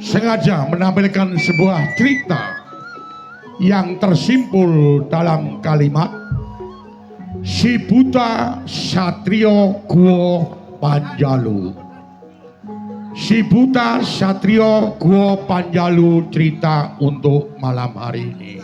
sengaja menampilkan sebuah cerita yang tersimpul dalam kalimat Si Buta Satrio Guo Panjalu. Si Buta Satrio Guo Panjalu cerita untuk malam hari ini.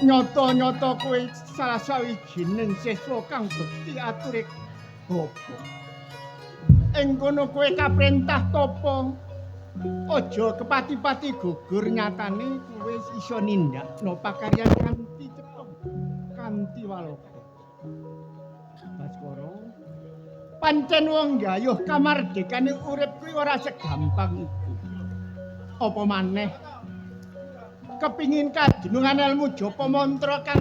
Nyata-nyata kowe salah sawijining siswa kang bekti aturé bapa. Ing kono kowe kaprentah tapa aja kepati-pati gugur, nyatane kowe iso nindakno pakaryan kanthi cepet, kanthi waloka. Baskara, pancen wong gayuh kamardikane urip kuwi ora segampang iku. Apa maneh kepingin kadunungan ilmu japa mantra kang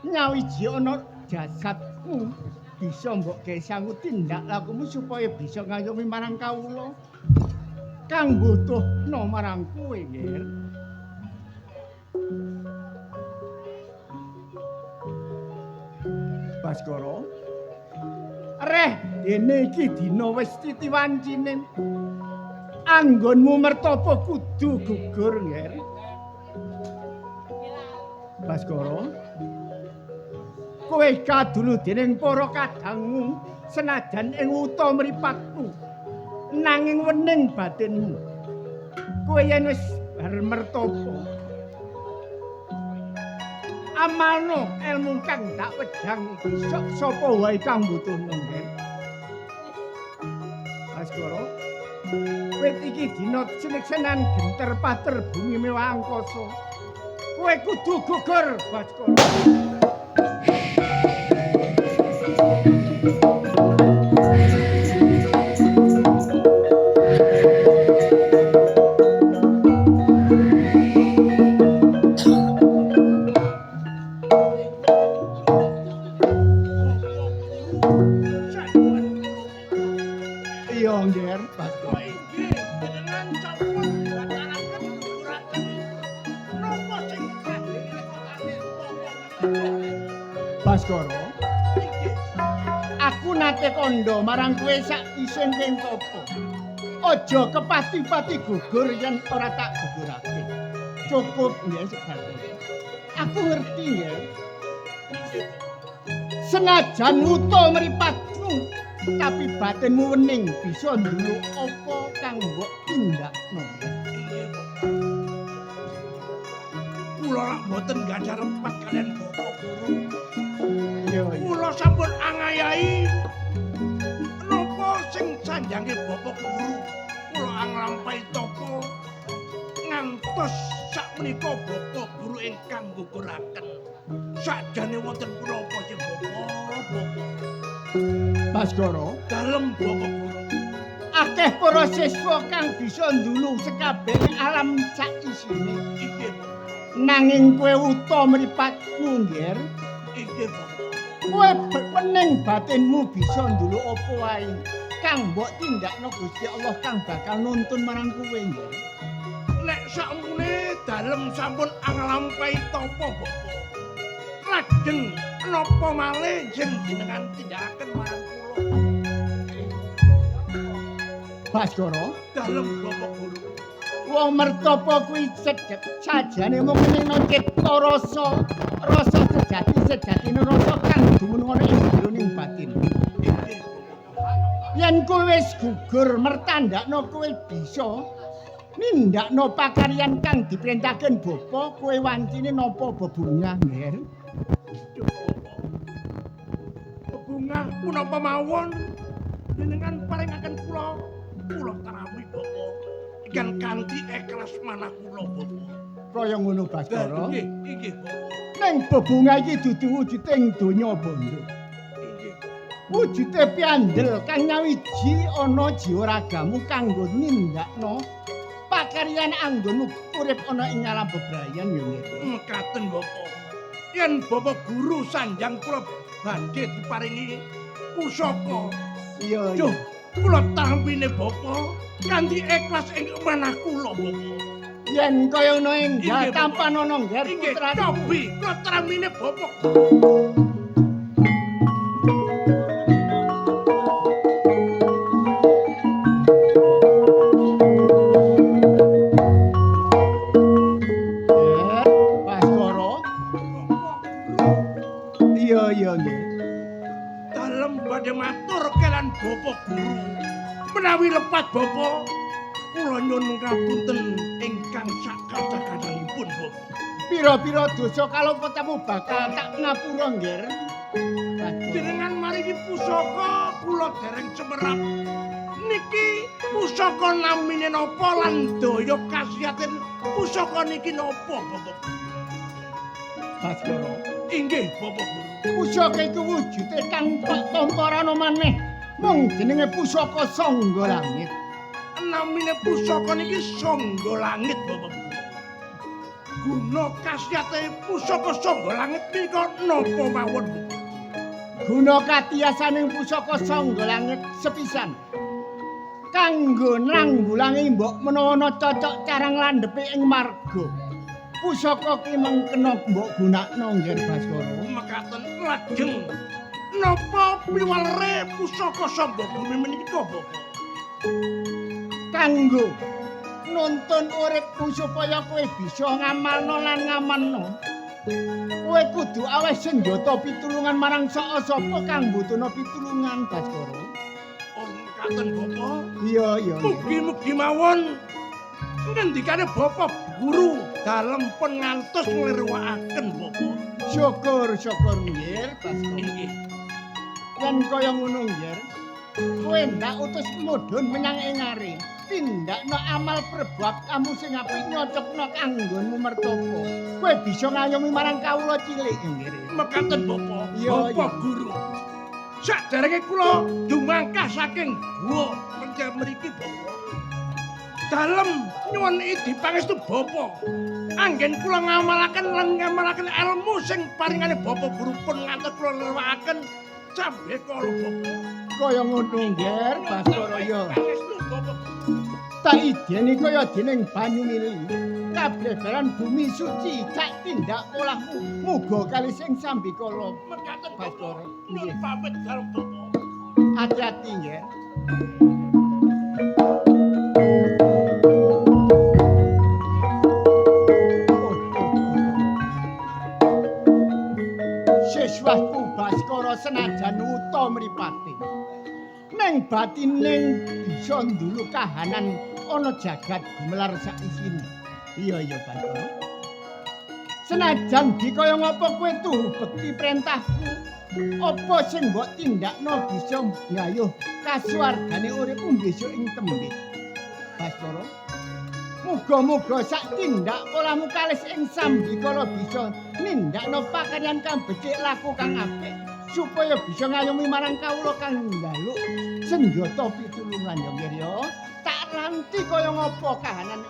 nyawiji ana jasadmu bisa mbok gawe sangu tindak lakumu supaya bisa ngayomi marang kawula kang butuhno marang kowe, Nger. Baskara, reh dene iki dina wis titiwancine. Anggonmu mertapa kudu gugur, Nger. Baskara, kowe kadulu dening para kadangmu senajan ing wuta mripatmu nanging wening batinmu. Kowe yen wis bar mertapa amalno ilmu kang dak wedang iki sapa wae kang butuhno, Nger. Baskara, wit iki dina siniksenan genter pater bumi mewah angkasa. Kowe kudu gugur, Baskara. Iya, Nger, Baskara. Baskara, aku nate kandha marang kowe sak isin ping apa. Aja kepati-pati gugur yen ora tak gugurake. Cukup nggih Baskara. Aku ngerti nggih. Senajan wuta mripatmu, tapi batinmu wening bisa ndelok apa kang mbok tindakno. Kula rak boten gadah rempat kalian Bapak Guru. Iya. Kula sampun angayai napa sing sanjange Bapak Guru. Kula anglampahi tapa ngantos sakmenika Bapak Guru ingkang guguraken. Sakjane wonten punapa sih Bapak? Baskara, Dalem Bapak Guru. akeh para siswa kang bisa ndulung sekabeh alam sak isine. Inggih Bapak. Nanging kowe wuta mripatmu, Ngger. Inggih Bapak. Kowe pening batinmu bisa nduluk apa wae kang mbok tindakno Gusti Allah kang bakal nuntun marang kowe, Ngger. Nek sakmene dalem sampun anglampahi tapa Bapak. Lajeng napa malih sing jenengan tindakaken marang kula? Baskara, Dalem Bapak Guru. wong mertapa kuwi cedhek sajane mung menehno cipta rasa sejatine rasa kang dumunung ana ing jroning batin. Yen kowe wis gugur mertandakno kowe bisa nindakno pakaryan kang diperintahken Bapa, kowe wancine napa bebungah, Ngger? Bebungah punapa mawon jenengan paringaken kula tarami Bapak. Ikan kanthi ikhlas manah kula Bapak. Kaya ngono Baskara. Nggih, inggih Bapak. Ning bebungah iki dudu wujude ing donya bondo. Inggih. Wujude piandel kang nyawiji ana jiwa ragamu kanggo nindakno pakaryan anggonmu urip ana ing alam bebrayan ya Ngger. Mekaten Bapak. Yen Bapak Guru sanjang kula badhe diparingi pusaka. Iya. Duh, kula tampine Bapak kanthi ikhlas ing manah kula Bapak. Yen kaya ngono Inggih, enggak Bapak. tampan ana Ngger Inggih, putra. cobi kula tampine Bapak. Baskara. Iya nggih. Dalem badhe matur kelan Bapak Guru. Menawi lepat Bapak, kula nyuwun ngapunten ingkang sakadha-kadhanipun Bapak. Pira-pira dosa kalopetamu bakal tak ngapura Ngger. Jenengan maringi pusaka kula dereng semerap. Niki pusaka namine napa lan daya khasiatin pusaka niki napa Bapak? Baskara. Inggih Bapak Guru. Pusaka iku wujude kang tamparana maneh. Mung jenenge pusaka Sangga Langit. Namine pusaka niki Sangga Langit Bapak Guru. Guna khasiate pusaka Sangga Langit nika napa mawon? Guna katiasaning pusaka Sangga Langit sepisan. Kanggo nanggulangi mbok menawa ana cocok carang landhepe ing marga. Pusaka ki mengkena mbok gunakno Ngger Baskara. Mekaten lajeng napa piwalere pusaka Sangga Bumi menika Bapak? Kanggo nuntun uripmu supaya kowe bisa ngamalno lan ngamanno. Kowe kudu aweh senjata pitulungan marang sapa kang mbutuhna pitulungan Baskara. Oh, mekaten Bapak. Iya. Mugi-mugi mawon ngendikane Bapak Guru dalem pun ngantos nglirwakaken Bapak. Syukur Ngger Baskara. Inggih. Yen kaya ngono Ngger, kowe ndak utus mudhun menyang engare. Tindakno amal perbuat kamu sing apik nyocokno kanggonmu mertapa. Kowe bisa ngayomi marang kawula cilik Ngger. Mekaten Bapak. Iya, Bapak iya. Guru. Saderenge kula dumangkah saking guwa mencah mriki Bapak. Dalem nyuwun idi pangestu Bapak. Anggen kula ngamalaken ilmu sing paringane Bapak Guru pun ngantos kula lirwakaken sampe kala Bapak. Kaya ngono Ngger Baskara ya. Pangestu Bapak. tak ideni kaya dening banyu mili kabreberan bumi suci cak tindak olahmu muga kali sing sambikala Mekaten Bathara. Nyuwun pamit karo Bapak. Hati-hati nggih. Siswaku Baskara senajan wuta mripate. Neng batining bisa ndulu kahanan ana jagat gumelar sak isine. Iya Bathara. Senajan dikaya ngapa kowe tuh bekti perintahku, apa sing mbok tindakno bisa nggayuh kasuwargane uripmu besok ing tembe. Baskara, muga-muga sak tindak polahmu kalis ing sambikala bisa nindakno pakaryan kang becik laku kang apik supaya bisa ngayomi marang kawula kang njaluk senjata pitulungan ya nggih ya. Tak ranti kaya ngapa kahanan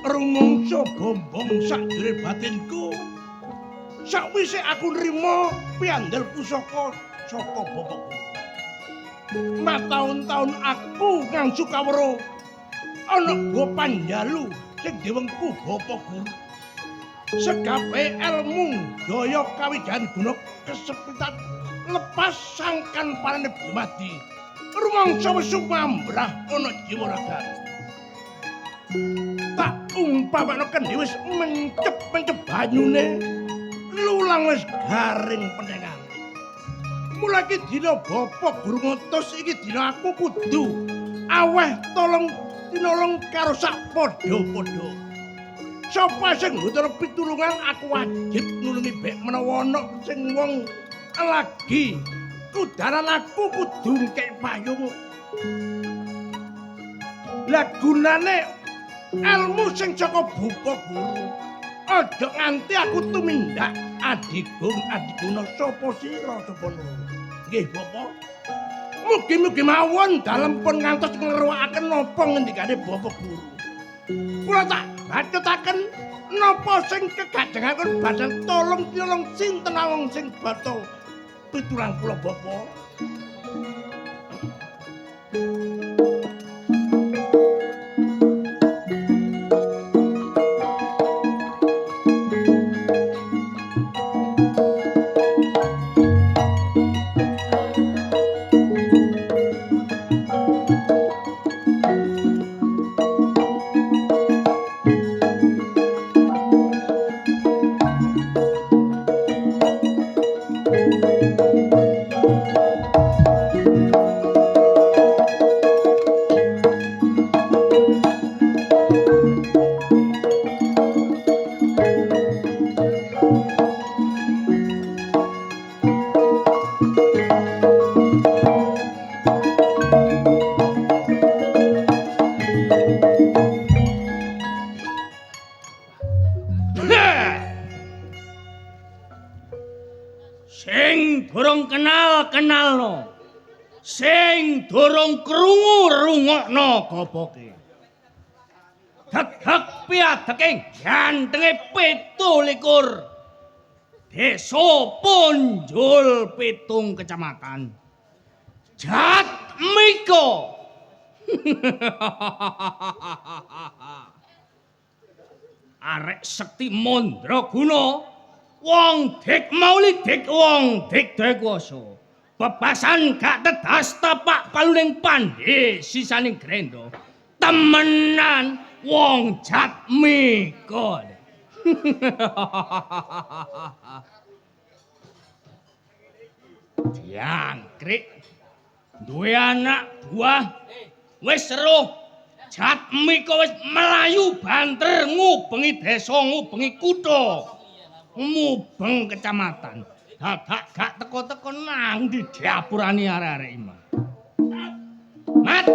rumangsa bombong sakjroning batinku. Sakwise aku nrimo piandel pusaka saka bapakku. Mataun-taun aku kang Sukawara ana go panjalu sing diwengku Bapa Guru. Segape ilmu daya kawijahan guna kesepitan lepas sangkan parane dumadi. Rumangsa wis sumambrah ana jiwa raga. Tak umpamane kendhi wis mencep-mencep banyune, lulang wis garing pendengan. Mula iki dina Bapak Guru ngutus iki dina aku kudu aweh tinolong karo sak padha-padha. Sapa sing butuh pitulungan aku wajib nulungi bek menawa ana sing wong lagi kudaran aku kudu ngkek payung. Lah gunane ilmu sing saka Bapa Guru. Aja nganti aku tumindak adiguna sapa sira sapa loro. Nggih Bapak. Mugi-mugi mawon dalem pun ngantos ngruwakaken napa ngendikane Bapa Guru. Kula tak bacutaken napa sing kegajengaken badhe tolong sinten wong sing bata pitulang kula Bapak. Sing durung kenal-kenalno. Sing durung krungu rungokno gopoke. Degek piadeking gantenge 17 desa Punjul 7 kecamatan. Jatmiko. Arek sekti mandraguna, wong dik mauli dik wong dik dekuwasa. Bebasan gak tedas tapak paluning pandhe sisaning grenda. temenan wong Jatmiko. Diangkrik duwe anak buah wis seru Jatmiko wis melayu banter ngubengi desa ngubengi kutha mubeng kecamatan dadak gak teko-teko nang ndi diapurani arek-arek imah Mat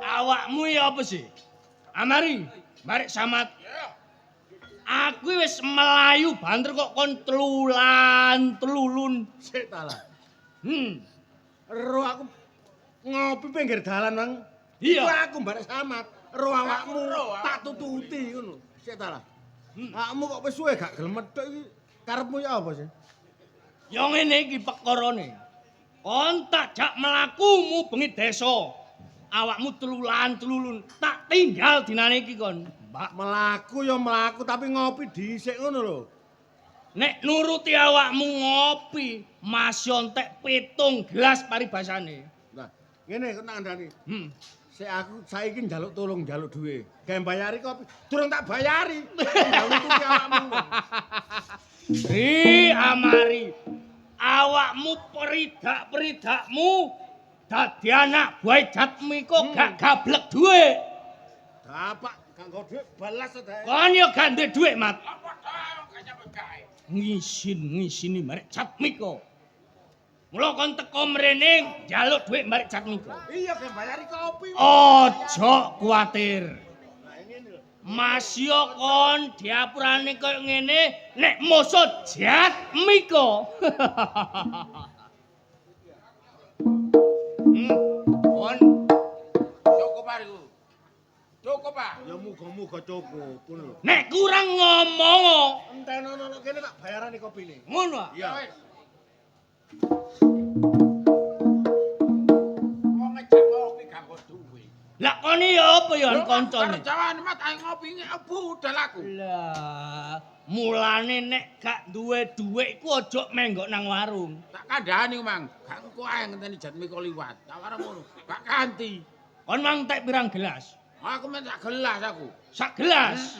awakmu ya apa sih Amari Marek Samad aku wis melayu banter kok kon telulun. Sik ta lah. Ro aku ngopi pinggir dalan, Mang. Iya. Iku aku barek samat. Ro awakmu tak tututi ngono. Sik ta lah. Awakmu kok wis suwe gak gelem medhok iki. Karepmu ya apa sih? Ya ngene iki pekarane. Kon tak jak mlakumu bengi desa. Awakmu telulun. Tak tinggal dinane iki kon. Mbak melaku ya melaku tapi ngopi dhisik ngono lho. Nek nuruti awakmu ngopi, masih entek 7 gelas paribasane. Nah, ngene kok tak kandhani. Sik aku saiki njaluk tolong njaluk duwe. Gawe bayari kopi. Durung tak bayari. Njaluk tuti awakmu. Amari. Awakmu peridak-peridakmu dadi anak buah Jatmiko gak gablek duwe. Dapak gak nggo duit balas to, Dek. Kon yo gak duwe duit, Mat. Ngisin-ngisini marek Jatmiko. Mula kon teko mrene njaluk dhuwit marek Jatmiko. Iya, ge bayari kopi. Ojo kuwatir. Masya kon diapurane koyo ngene nek musuh Jatmiko. Kon cukup ariku. Cukup, Pak. Ya muga-muga cukup ngono lho. Nek kurang ngomong. Entenono kene tak bayarane kopine. Ngono ah. Iya. Wong ngejak ngopi gak kok duwe. Lah kon ya apa ya kancane? Jawane mat ae ngopi budal aku. Lah, mulane nek gak duwe dhuwit iku aja menggok nang warung. Tak kandhani, Mang. Gak engko ae ngenteni Jatmiko liwat. Tak warung ngono. Gak kanti. Kon mang tek pirang gelas? Aku men sak gelas aku. Sak gelas.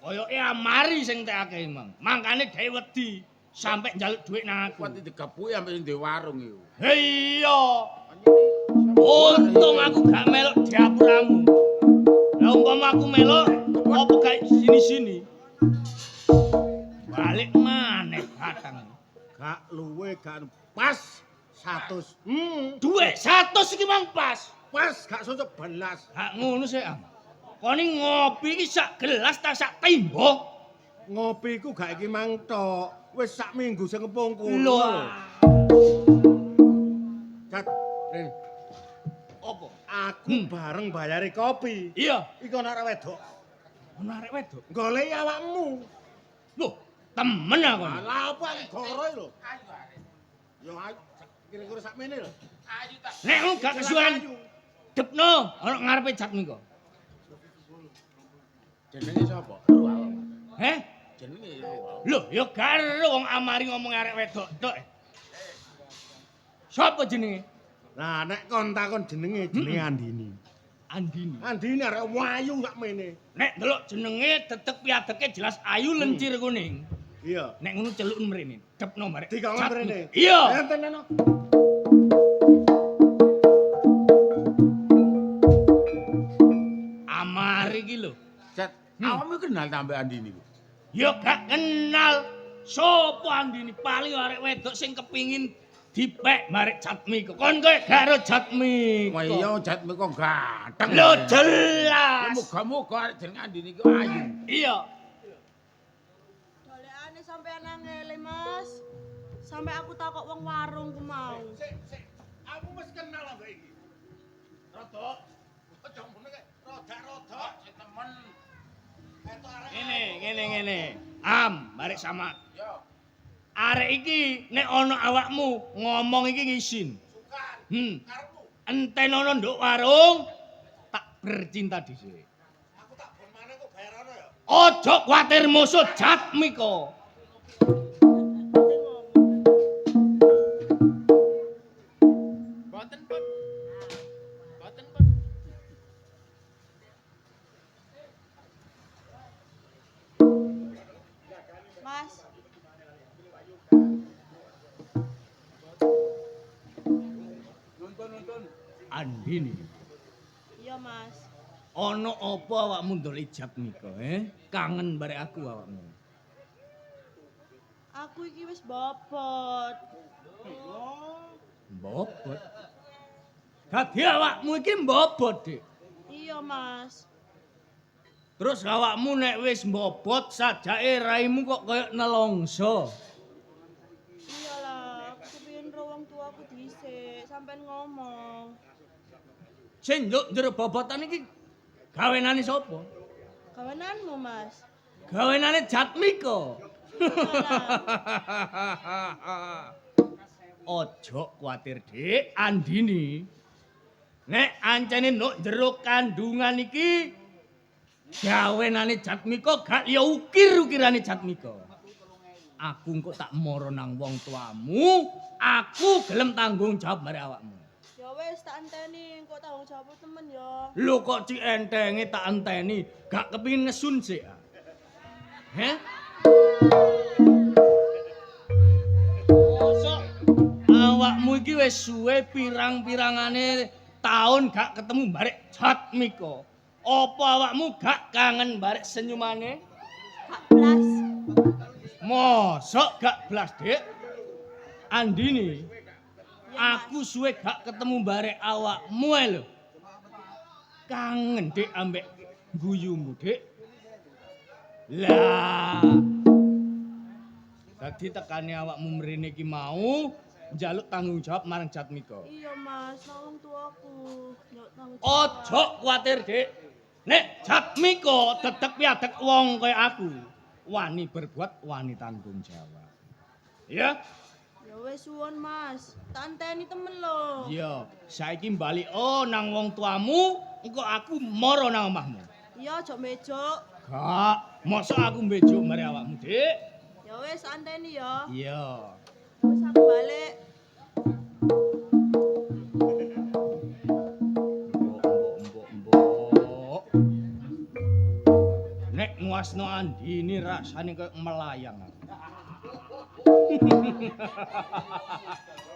Koyoke amari sing tekake mang. Mangkane dhewe wedi sampe njaluk dhuwit nang aku. Kuwi digepuki ampe ndek warung iku. Iya. Untung aku gak melok diapuramu. Lah umpama aku melok apa gak sini-sini. Balik maneh batang. Gak luwe gak pas 100. Dhuwit 100 iki mang pas. Pas gak cocok belas. Gak ngono sih am. Koni ngopi iki sak gelas ta sak timbok. Ngopi ku gak iki mang tok. Wis sak minggu sing kepungkur. Lho. Cat. Apa? Aku bareng bayari kopi. Iya. Iku ana arek wedok. Ono arek wedok. Goleki awakmu. Loh, temen aku. Lah apa iki goroe lho. Ayu arek. Yo ayu. Kira-kira sakmene lho. Ayu tak. Nek gak kesuwen depno ana ngarepe Jatmiko. Jenenge sapa? Ro awakmu. Heh? Jenenge ya wae. Loh, ya karo wong amari ngomong arek wedok tok. Sapa jenenge? Lah nek kon takon jenenge Andini. Andini. Andini arek wayu sakmene. Nek ndelok jenenge tetek piadeke jelas ayu lencir kuning. Iya. Nek ngono celukun mrene. Depno marek. Dikon mrene. Iya. Enten ana. Amari iki lho. Jat, awakmu kenal ta mbek Andini ku? Ya gak kenal. Sopo Andini paling arek wedok sing kepingin dipek marek Jatmiko. Kon kowe gak ro Jatmiko. Wah iya Jatmiko ganteng. Lho jelas. Muga-muga arek jeneng Andini ku ayu. Iya. Dolekane sampean ngele, Mas. Sampai aku takok wong warung ku mau. Aku wis kenal ambek iki. Rodok. Aja ngene kek. Rodak-rodak Temen. etok arek. Ngene. Am, barek sama. Yo. Arek iki nek ana awakmu ngomong iki ngisin. Sukan. Karepmu. Enten ana nduk warung tak bercinta dhisik. Aku tak bon maneh kok bayarane ya. Ojo kuwatir musuh Jatmiko. Boten pun. Boten pun. Mas, Andini. iya Mas. Ana apa awakmu ndol ijab nika, Kangen barek aku awakmu. Aku iki wis bobot. Mbobot. Dadi awakmu iki mbobot, Dik. Iya Mas. Terus awakmu nek wis mbobot sajake raimu kok kaya nelongso. Iyalah, aku kepengin ro wong tuaku dhisik, sampean ngomong. Sing nduk njero bobotan iki gawenane sapa? Gawenanmu Mas. Gawenane Jatmiko. Ojo kuatir, Dik, Andini. Nek ancene nduk njero kandungan iki gawenane Jatmiko gak ya ukir-ukirane Jatmiko. Aku engko tak moro nang wong tuamu, aku gelem tanggung jawab marek awakmu. Ya wis tak enteni, engko tanggung jawab temen ya. Lho kok ci entenge tak enteni, gak kepingin ngesun sik. Heh? Mosok awakmu iki wis suwe pirang-pirangane taun gak ketemu barek Jatmiko. Apa awakmu gak kangen barek senyumane? Hak blas. Mosok gak blas, Dik? Andini, aku suwe gak ketemu barek awakmu lho. Kangen, Dik, ambek guyumu, Dik. Lah. Dadi tekane awakmu mrene iki mau njaluk tanggung jawab marang Jatmiko. Iya Mas, nang wong tuaku. Njaluk tanggung jawab. Ojo kuwatir, Dik. Nek Jatmiko tetep piadek wong kaya aku. Wani berbuat, wani tanggung jawab. Ya? Ya wis suwon Mas, tak enteni temen lho. Iya, saiki balik nang wong tuamu, engko aku moro nang omahmu. Iya, aja mejuk. Gak, mosok aku mbejuk mari awakmu, Dik. Ya wis anteni ya. Iya. Wis aku balik. Mbok. Nek nguasno Andini rasane koyo melayang.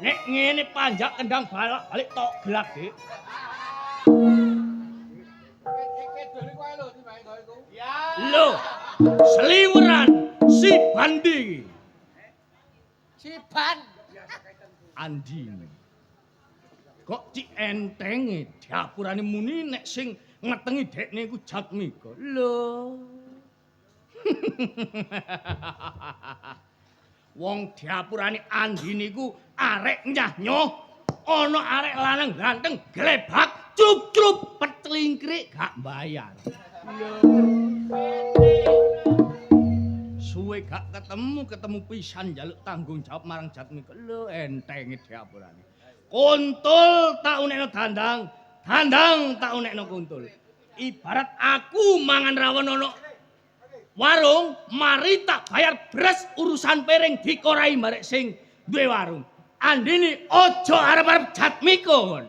Nek ngene panjak kendang balik tok gelak, Dik. Lho, seliweran si Bandi. Si Ban. Andini. Kok ci entenge diapurane muni nek sing ngetengi dekne iku Jatmiko. Lho. Wong diapurane Andini iku arek nyah-nyoh, ana arek lanang ganteng glebak cup-cup petlingkrik gak bayar. Suwe gak ketemu pisan njaluk tanggung jawab marang Jatmiko. Lho entenge diapurane. Kuntul tak unekno dandang, dandang tak unekno kuntul. Ibarat aku mangan rawon ono warung, mari tak bayar beras urusan piring dikorai marek sing duwe warung. Andini ojo arep-arep Jatmiko.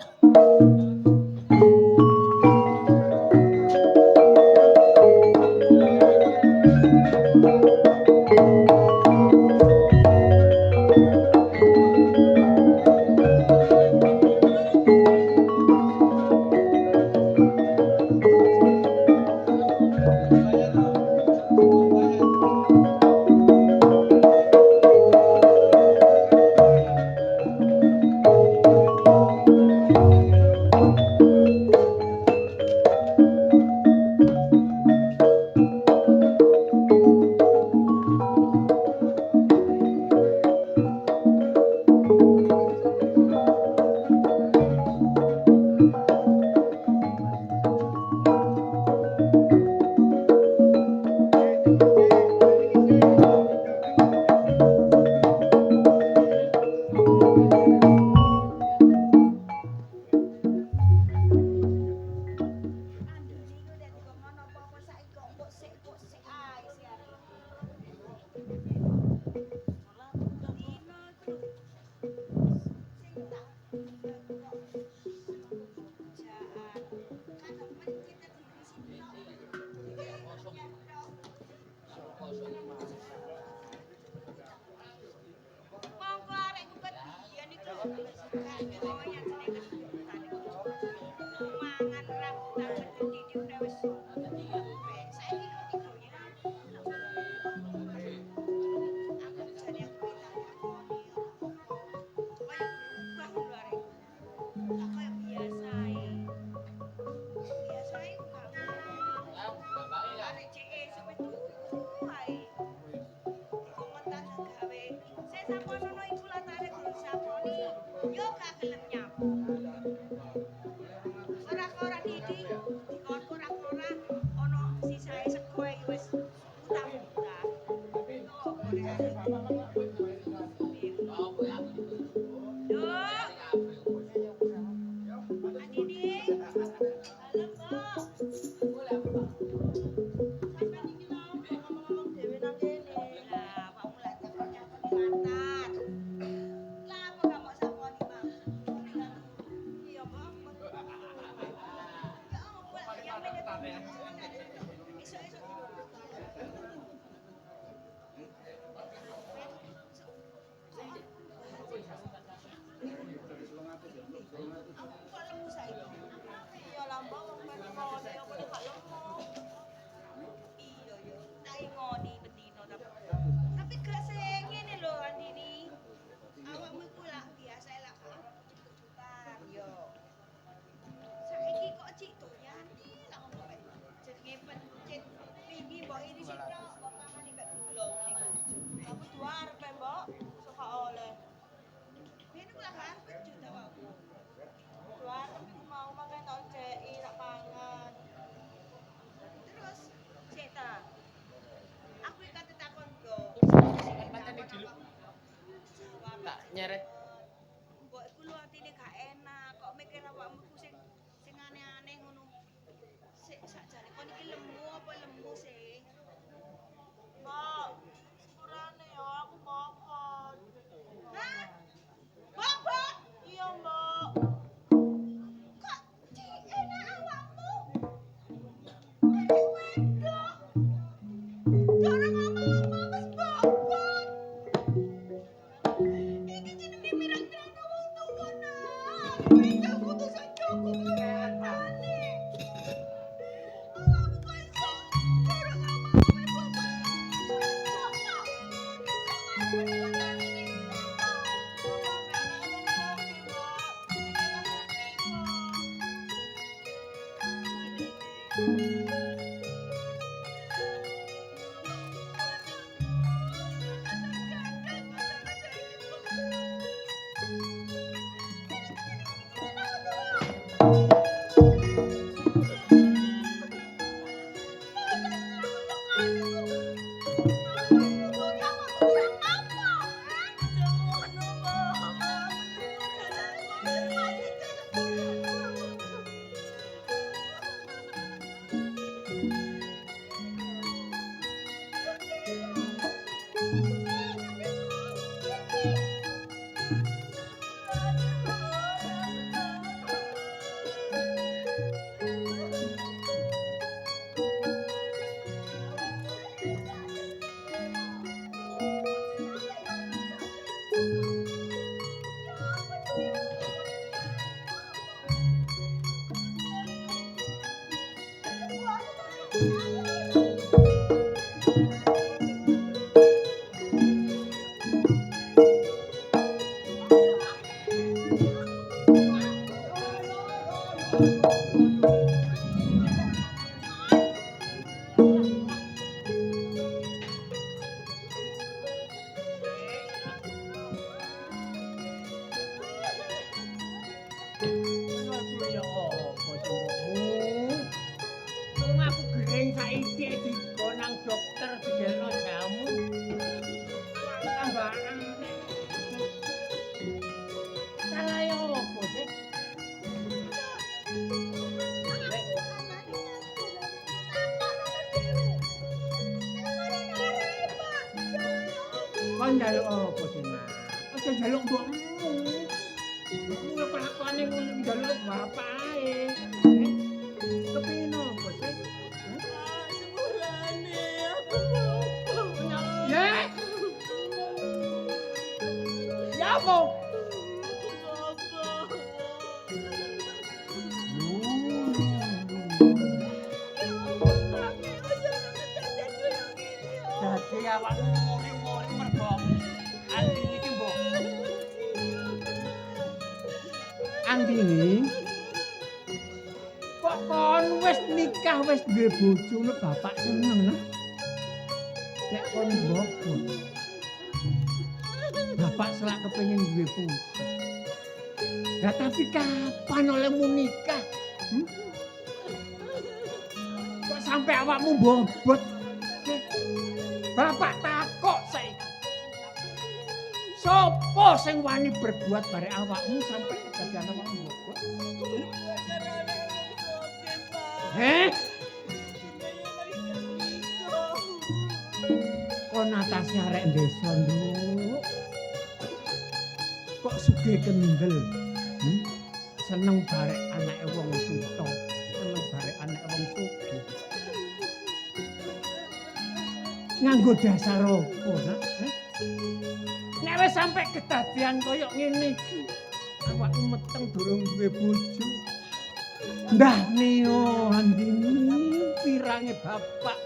Nyeret Mbok iku lho atine gak enak, kok mikir awakmu ku sing aneh-aneh ngono. Sik sakjane kon iki lemu apa lemu sih? Mbok, sepurane ya aku bobot. Hah? Bobot? Iya, Mbok. Kok enak awakmu? Arek wedok. Dorong ngomong-ngomong wis bobot. Iki jenenge mirang-mirang wong tuwa nah. Iki putusan cukup ngene. Awakmu kok iso dorong ngomong wis bobot. Kon njaluk apa sih, Mas? Aja njaluk mbokmu. Mbokmu yo kelakuane ngono njaluk bapake. Kepengin apa sih? Sepurane aku bobot. Ya. Ya apa? Bobot. Dadi awakmu nguri-nguri mergo Andini iki mbok. Andini kok kon wis nikah wis duwe bojo lho bapak seneng nah. Nek kon mbokot. Bapak selak kepengin duwe putu. Lah tapi kapan olehmu nikah? Kok sampai awakmu bobot? Bapak takok saiki. Sopo sing wani berbuat bare awakmu sampai kedadian awakmu bobot? Kok natasi arek desa nduk. Kok sugih kendel. Seneng barek anake wong sutha, seneng barek anake wong sugih. Nganggo dasar opo, Nak? Nek wis sampe kedadian kaya ngene iki, awakmu meteng durung duwe bojo. Ndah neo Andini pirange bapak.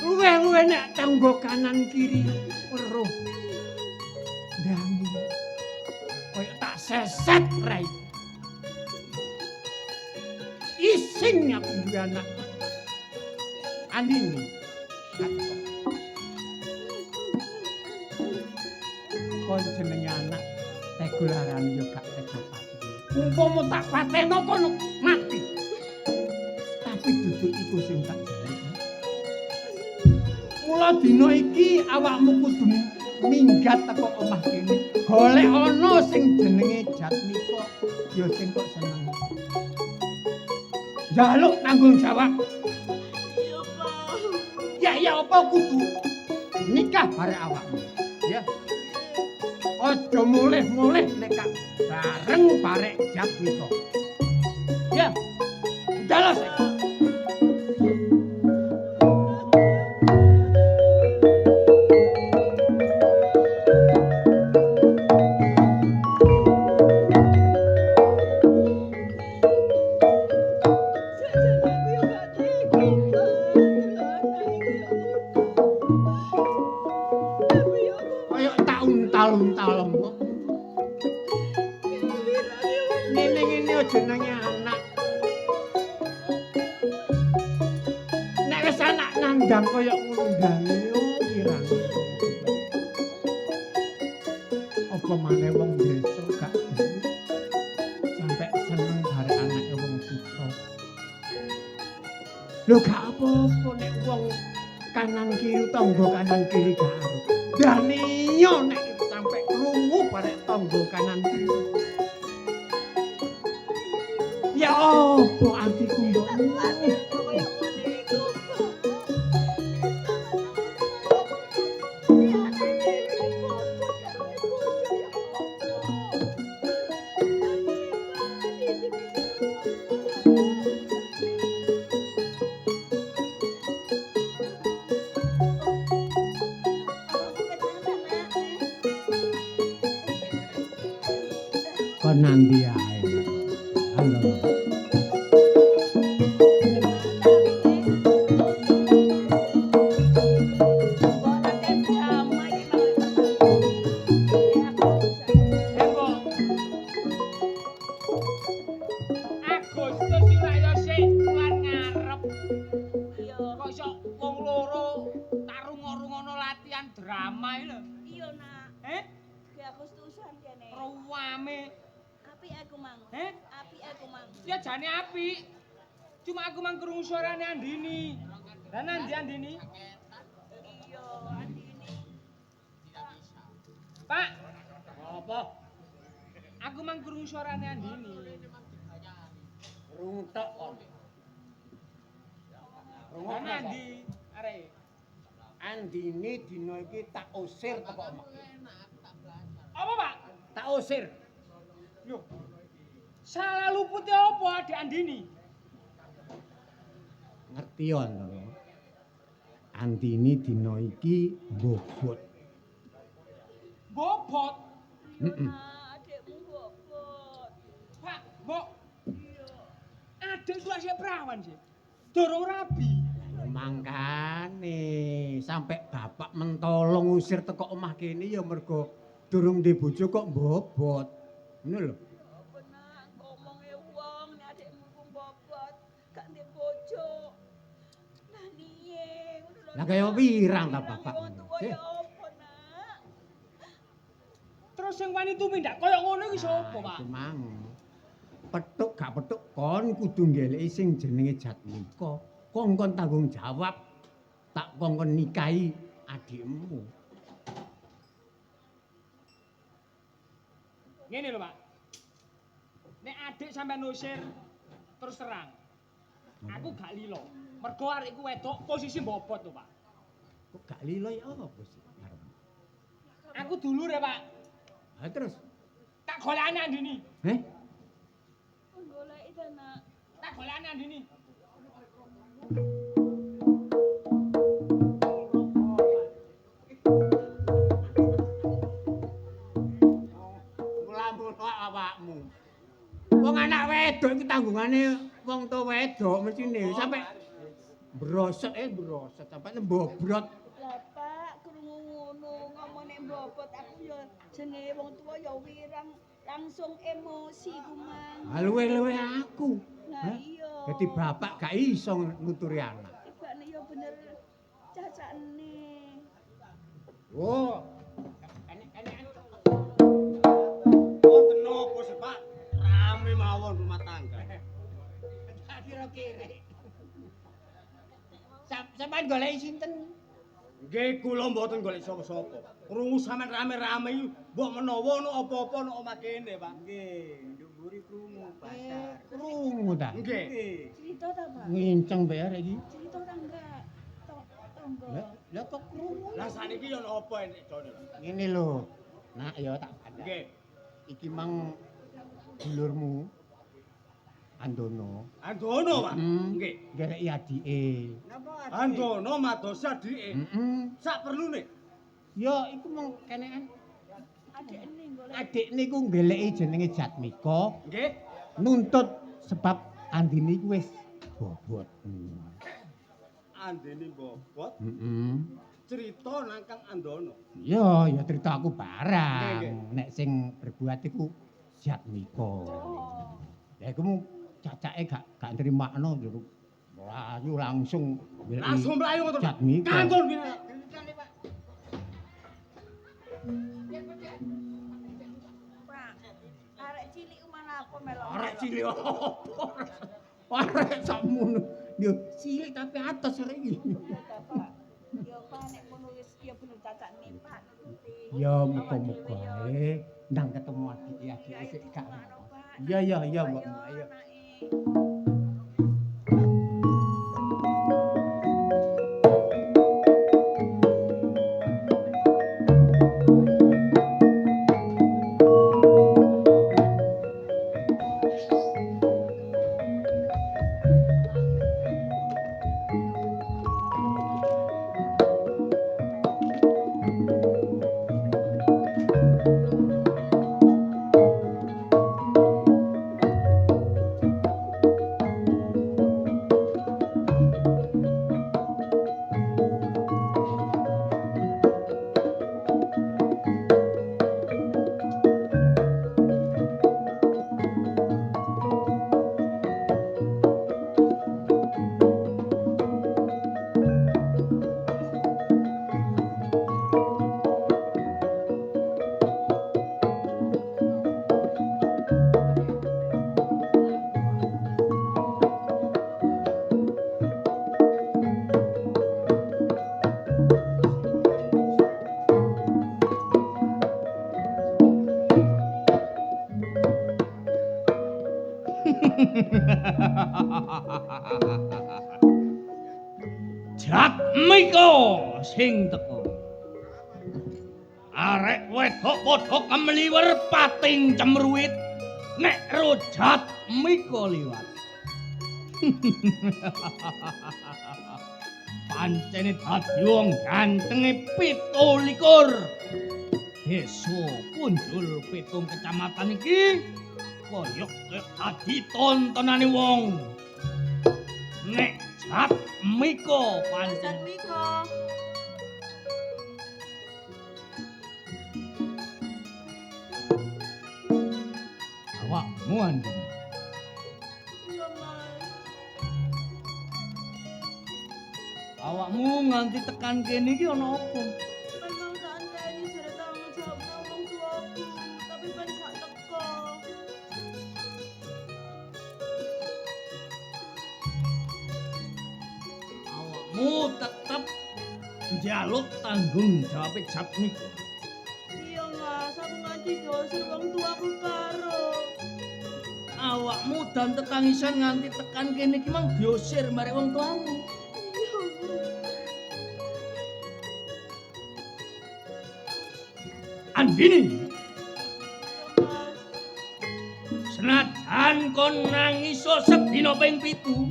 Luwe-luwe nek tanggo kanan kiri weruh. Ndang kaya tak seset rai. Isin aku duwe anak. Andini. Kon jenenge anak tegolaran yo gak tega pati. Umpama tak pateno kono mati. Tapi duduk iku sing tak jaluk. Mula dina iki awakmu kudu minggat teko omah kene. Golek ana sing jenenge Jatmiko, ya sing kok seneng. Njaluk tanggung jawab. Iya, Pak. Ya apa kudu nikah bareng awakmu. Ya. Aja mulih-mulih nek gak bareng barek Jatmiko. Ya. Dalah saiki. Kaya tak untal-untal kok. Ngene-ngene jenenge anak. Nek wis anak nandang kaya ngono ndane pirang. Apa maneh wong desa gak sampe seneng bare anake wong sutha. Lho gak apa-apa nek wong kanan kiri tangga kanan kiri gak arep. Dane yo nek sampe krungu bare tangga kanan kiri. Ya apa atiku mbokmu? Kon nanti ae. Halo. Agustus iki ya sik lan ngarep. Kok iso wong loro tak rungok-rungokno latihan drama iki lho. Iya, Nak. Ki Agustusan kene. Ruwame. Apik aku mang. Apik aku mang. Ya jane apik. Cuma aku mang krungu suarane Andini. Lah nandi Andini? Iya, Andini. Pak. Apa? Aku mang krungu suarane Andini. Krungu tok kon. Lah nandi arek. Andini dina iki tak usir teko omah. Apa, Pak? Tak usir. Yo. Salah lupute apa Adik Andini? Ngerti yo to. Andini dina iki bobot. Bobot. Heeh. Nah, adikmu bobot. Pak, Mbok. Iya. kok sik prawan sih. Durung rabi. Mangkane sampai bapak mentolong usir teko omah kene ya mergo durung ndek bojo kok mbobot. Ngono lho. Apa nak ngomonge wong nek adikmu ku bobot gak ndek bojo. Lah niye ngono lho. Lah kaya wirang ta bapak. Wong tuwa ya apa nak? Terus sing wani tumindak kaya ngono iki sapa, Pak? Itu mang. Petuk gak petuk kon kudu ngeleki sing jenenge Jatmika. Kongkon tanggung jawab. Tak kongkon nikahi adikmu. Ngene lho, Pak. Nek adik sampean usir terus terang. Aku gak lilo. Mergo arek iku wedok posisi bobot lho, Pak. Kok gak lilo ya apa sih? Aku dulur ya, Pak. Ha terus? Tak golekane andini. Heh? Goleki ta nak. Tak golekane andini. Mula-mula awakmu. Wong anak wedok iki tanggungane wong tuwa wedok mesine sampe brosot sampe mbobrot. Lah Pak, krungu ngono ngomong nek bobot aku ya jenenge wong tuwa ya wirang langsung emosi ku mang. Ha luwe-luwe aku. Lah iya. Dadi bapak gak iso nuturi anak. Tibane ya bener cacakne. Oh, Wonten napa sih, Pak? Rame mawon rumah tangga. tak kira-kira. Sampeyan goleki sinten? Nggih, kula mboten golek sapa-sapa. Krungu sampean rame-rame iki mbok menawa ono apa-apa nang omah kene, Pak. Nggih, ndhuwuri krungu pasar. Krungu ta? Nggih. Cerita ta, Pak? Nginceng bae arek iki. Cerita ta enggak? Tonggo. Lah kok krungu? Lah saniki yo napa enek jane? Ngene lho. Nak ya tak kandhani. Nggih. Iki mang dulurmu Andono. Andono, Pak. Nggih. Ngereki adike. Andono madosi adike. Heeh. Sak perlune. Ya iku mung kenekan Adikne golek. adik niku ngeleki jenenge Jatmika Nggih. nuntut sebab andine iku wis bobot. Andene bobot Heeh. cerita nang Kang Andono. Ya cerita aku Nggih, barang. nggih. Nek sing berbuat iku Jatmika. Ya iku mung cacake gak nrimakno jero mlayu langsung ngeleki Langsung mlayu ngoten. Jatmika. Kangkon kene. Pak, arek cilik ku mana apa melok. Arek cilik opo? Arek sakmono. Yo cilik tapi atos arek iki. Ya ta, Pak. Ya Pak nek ngono wis ya bener cacakne Pak. Ya muga-muga ndang ketemu adike sik gak. Iya Mbak. Ayo. Jatmika sing teko. Arek wedok padha kemliwer pating cemruit nek ro Jatmika liwat. Pancene dadi wong gantenge 17. Desa Punjul Pitung kecamatan iki koyok dadi tontonane wong. Nek Jatmiko pancen Jatmiko. awakmu Andini. Iya, Mas. Awakmu nganti tekan kene iki ana apa? Memang tak anteni jare tanggung jawab nang wong tuaku, tapi ben gak teko. Awakmu tetep njaluk tanggung jawab Jatmiko. Iya, Mas, aku nganti dosir wong tuaku karo. Awakmu dan tetangisan nganti tekan kene iki mang diusir marek wong tuamu. Iya, Mas. Andini, Iya, Mas. senajan kon nangis sedina ping 7,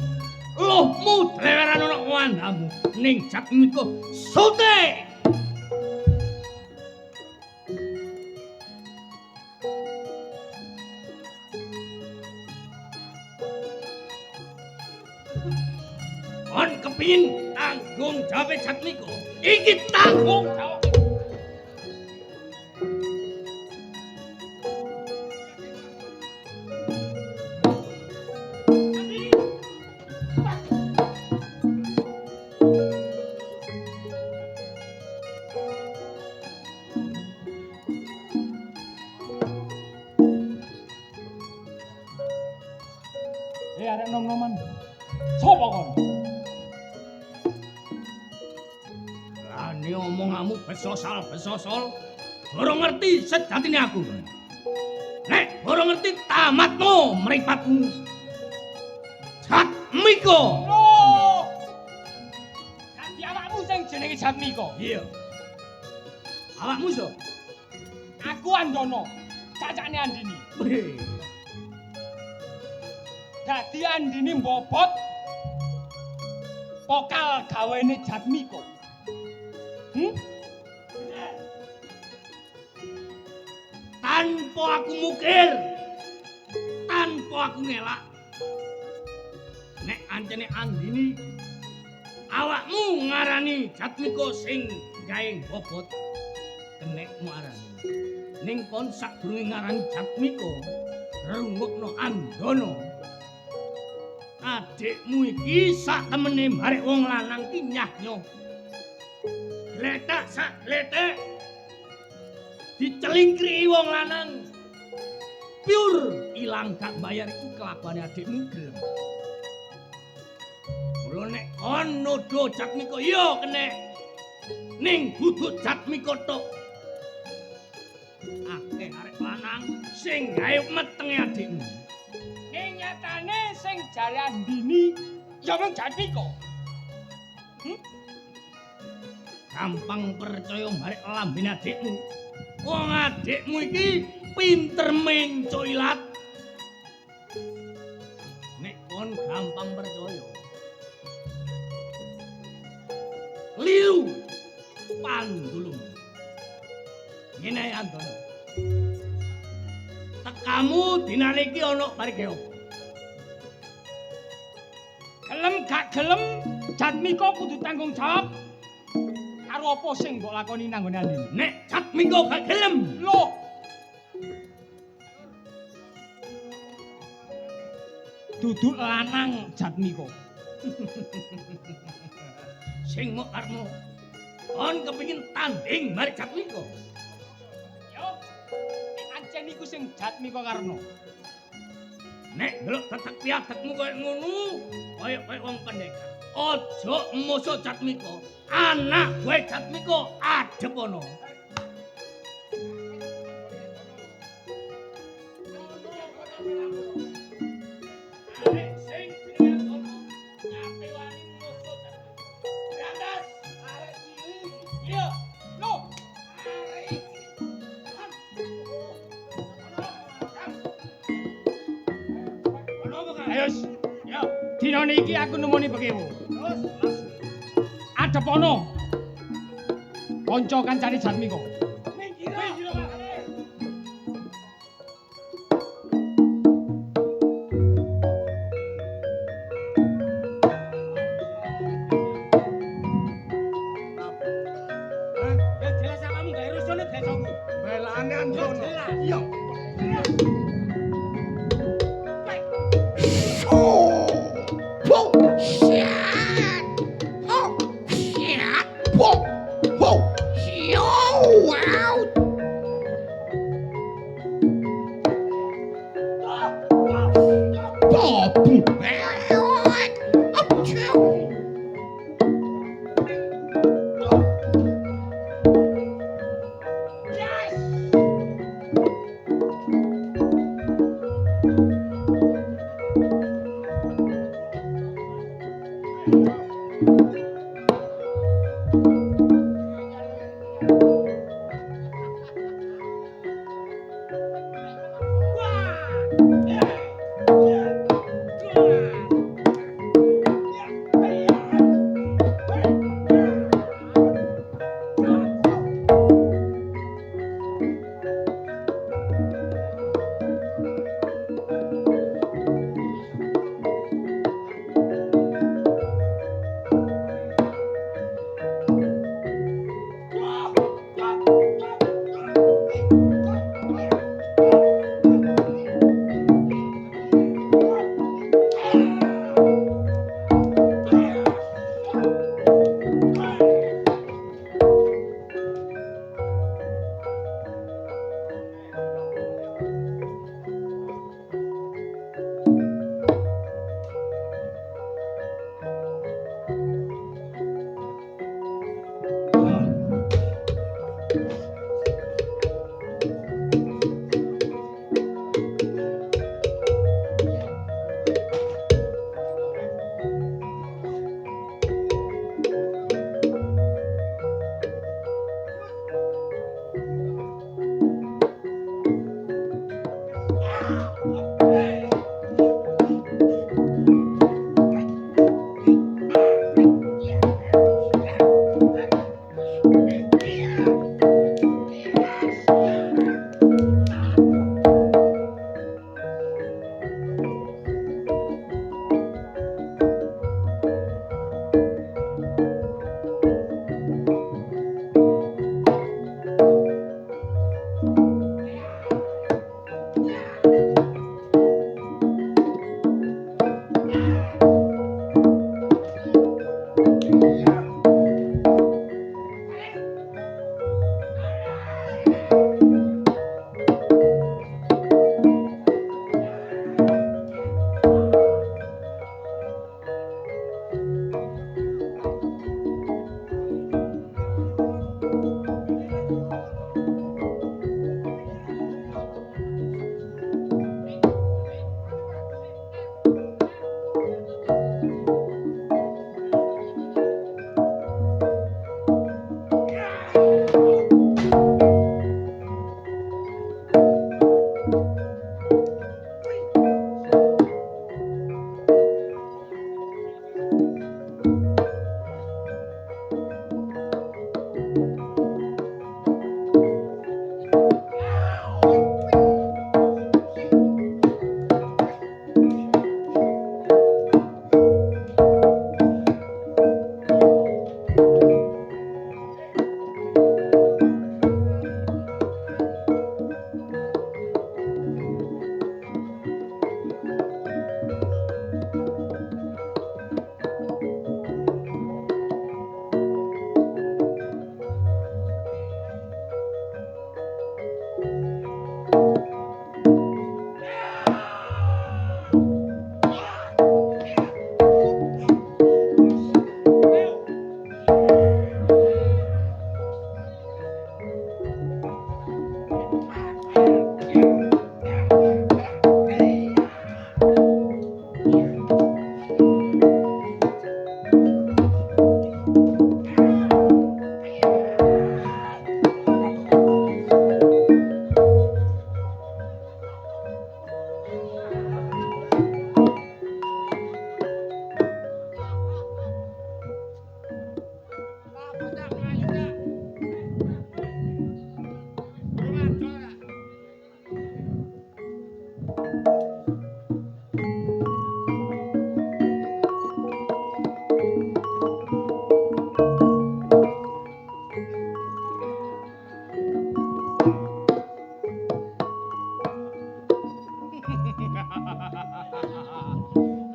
luhmu dleweran ana wandamu ning Jatmiko sute. Kon kepingin tanggung jawab Jatmiko, iki tanggung jawab. Arek nom-noman. Sopo kon? Lani omonganmu besosal. Durung ngerti sejatine aku. Nek durung ngerti tamatmu mripatmu. Jatmiko. Loh. Dadi awakmu sing jenenge Jatmiko. Iya. Awakmu so? Aku Andono, cacane Andini. Weh. Dadi Andini mbobot pokal gawene Jatmiko. Tanpa aku mukir, tanpa aku ngelak. Nek ancene Andini, awakmu ngarani Jatmiko sing gawe bobot, kenekmu arani. Ning kon sadurunge ngarani Jatmiko, rungokno Andono. Adikmu iki sak temene barek wong lanang ki nyah-nyoh. Gletak sak gletek. Dicelingkri wong lanang. Pure ilang gak bayar iku kelakuane adikmu gelem. Mula nek kon nuduh Jatmiko ya kena. Ning dudu Jatmiko tok. Akeh arek lanang sing gawe metenge adikmu. Ning nyatane sing jare Andini ya mung Jatmiko. Gampang percaya barek lambene adikmu. Wong adikmu iki pinter menco ilat. Nek kon gampang percaya. Liu pandulung. Ngene ae Andono. Tekamu dinane iki ana bareke opo? Gelem gak gelem Jatmiko kudu tanggung jawab karo apa sing mbok lakoni nang nggone Andini. Nek Jatmiko gak gelem, Loh. Duduk lanang Jatmiko. sing mok karmo. Kon kepengin tanding marek Jatmiko. Yo. Ancen iku sing Jatmiko karno. Nek delok tetek piatekmu koyo ngono, koyo wong pendekar. Aja musuh Jatmiko. Anak gue Jatmiko adep ono. Arek sing jenenge ono nyape wani musuh Jatmiko. Randas, arek cilik. Iya, Loh. arek iki. Ayo. Yo. Dinane iki aku nemoni bekewu. Adepono. Kanca kancane Jatmiko. Babu.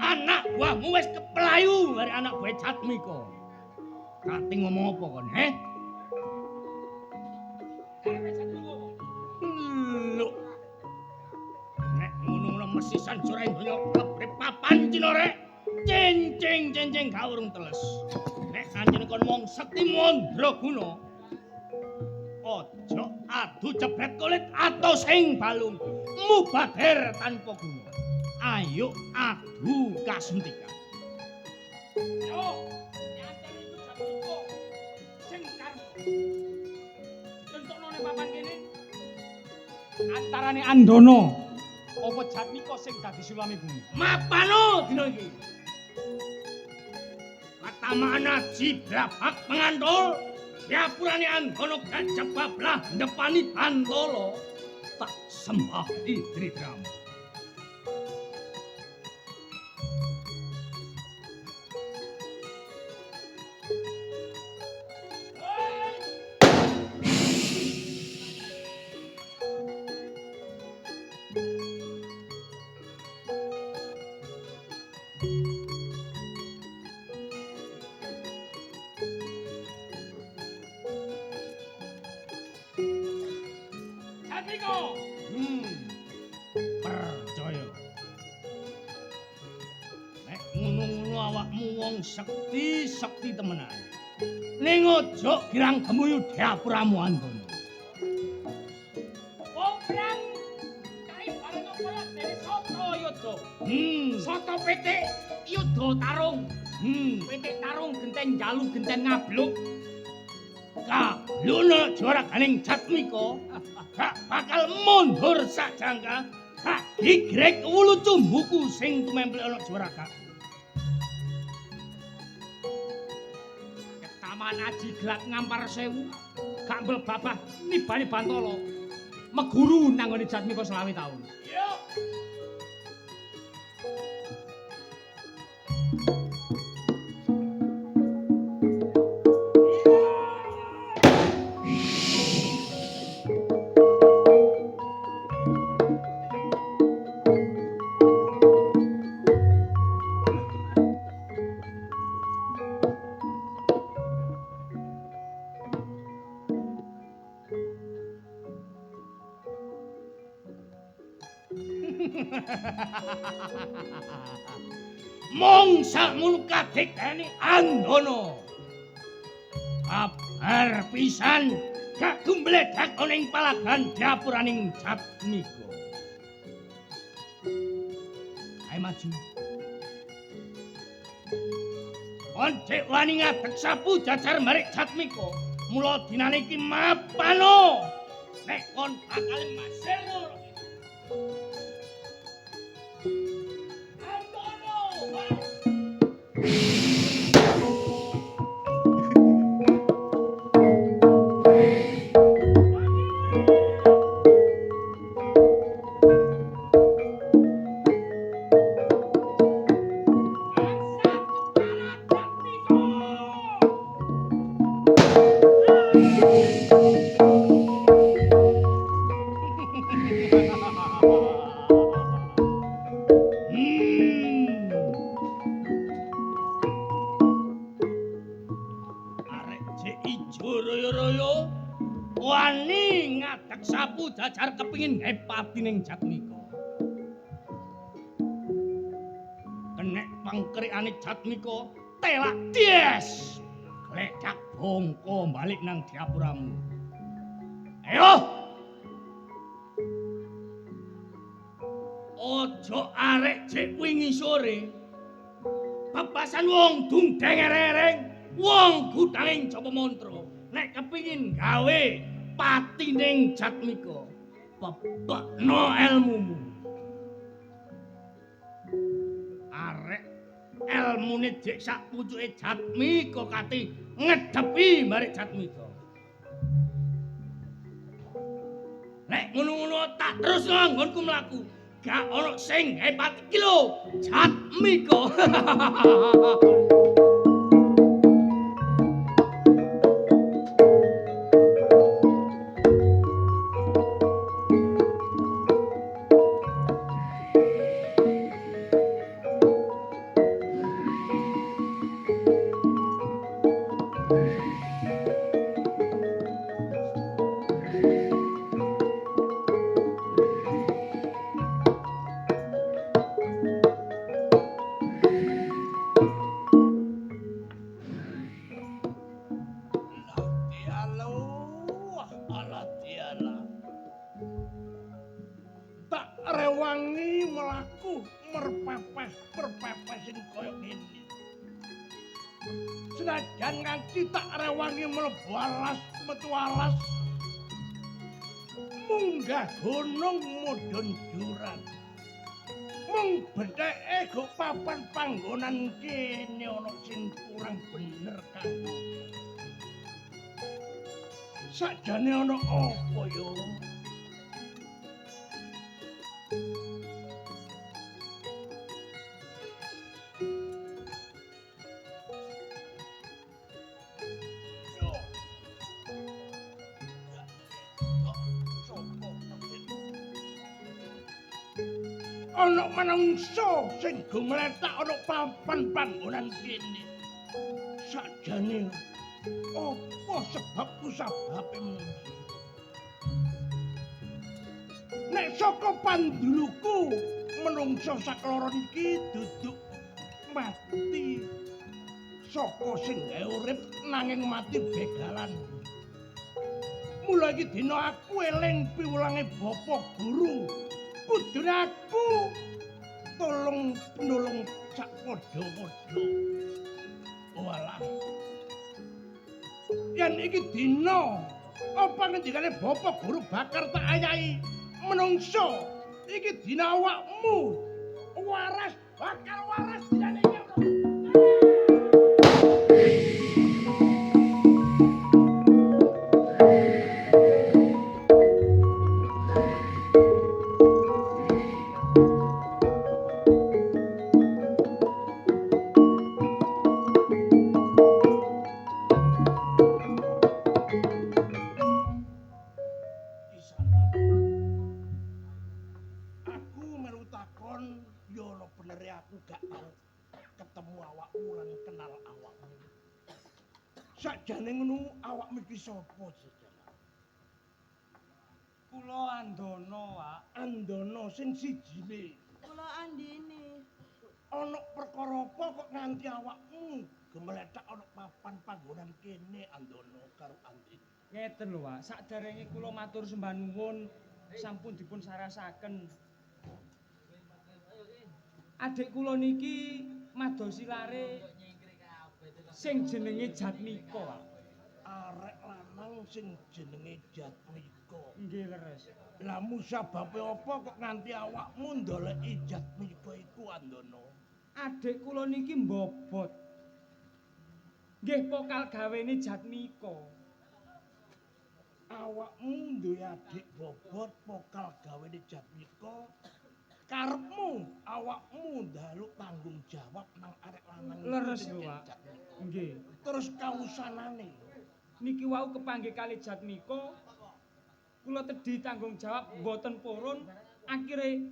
Anak buahmu wis kepelayu dari anak buah Jatmiko. Kati ngomong apa kon, he? Lho. Nek ngono besisan jora donya klebre papan cinore. Cincing gawurung teles. Nek anjen kon mung sekti mandraguna. Aja adu jebret kulit atau sing balung. Mubadir tanpa guna. Ayo adu kasuntikan. Yo, nyanten iku jamuku. Sing karep. Tentukno ning papan kene. Antarane Andono apa Jatmika sing dadi sulami bumi. Mapano dina iki. Katamana jibrabak pengandol. Yapurane Andono gajah bablah ndepani Bantala. Tak sembah idridramu. Jatmiko. Percaya. Nek ngono-ngono awakmu wong sekti temenan. Ning aja girang gemuyu Dapuramu Andono. Wong pirang kae bareng kaya dene soto yudha. Soto pitik yudha tarung. Pitik tarung genteng jalu genteng ngabluk. Luna juara ganing Jatmika gak bakal mundur sak jangka gak digrek wulu cumbuku sing tumempel ana juara gak ketaman aji gelat ngampar sewu gak mbel babah nibani Bantala meguru nanggone Jatmika 20 taun. Yo mong sakmono kadekane Andono. Kabar pisan gak gumbledak ana ing palagan Dapuraning Jatmika. Ayo maju. Kon cek wani ngadeg sapu jajar marik Jatmika. Mula dinane iki mapano. Nek kon bakal masil wani ngadeg sapu jajar kepingin gawe patining Jatmika. Kenek pangkrikane Jatmika telak des. Gledak bongko balik nang Dapuramu. Ayo. Ojo arek jek wingi sore. Papasan wong dung dengereng, wong gudanging Japa Mantra. Nek kepingin gawe patining Jatmika, pepekno elmumu. Arek elmune jek sak pucuke Jatmika kati ngedepi marik Jatmika. Nek ngono-ngono tak terus nganggonku mlaku. Gak ono sing gawe pati ki lho, Jatmika. aku merpepes sing kaya ngene. Senajan nganti tak rewangi mlebu alas metu alas. Munggah gunung mudhun jurang. Mung betheke go papan panggonan kene ana sing kurang bener kanggo. Sakjane ana apa yo? Ana manungsa sing gumletak ana papan panggonan kene. Sakjane apa sebab usababe mungkin? Nek saka panduluku menungsa sakloron iki duduk mati saka sing gawe urip nanging mati begalan. Mula iki dina aku eling piwulange bapa guru. Kudune aku tolong nulung sak padha-padha. Walah. Yen iki dina apa ngendikane bapa guru bakar tak ayahi menungso iki dina awakmu waras bakal waras dinane iki. Sakjane ngono awakmu iki sapa jenengan? Kula Andana, Wak. Andana sing sijine. Kula Andini. Ana perkara apa kok nganti awakmu gemletak ana papan panggonan kene Andana karo Andini? Ngeten lho, Wak. Sakderenge kula matur sembah nuwun sampun dipun sarasaken. Adik kula niki madosi lare sing jenenge Jatmika, Wak. Arek lanang sing jenenge Jatmika. Nggih, leres. Lah musababe apa kok nganti awakmu ndoleki Jatmika iku Andana? Adik kula niki mbobot. Nggih pokal gawene Jatmika. Awakmu duwe adik bobot pokal gawene Jatmika. Karepmu awakmu ndaluk tanggung jawab nang arek lanang Leres lho, Wak. Nggih. Terus kawusanane Niki wau kepanggih kali Jatmika. Kula tedhi tanggung jawab mboten purun. Akhire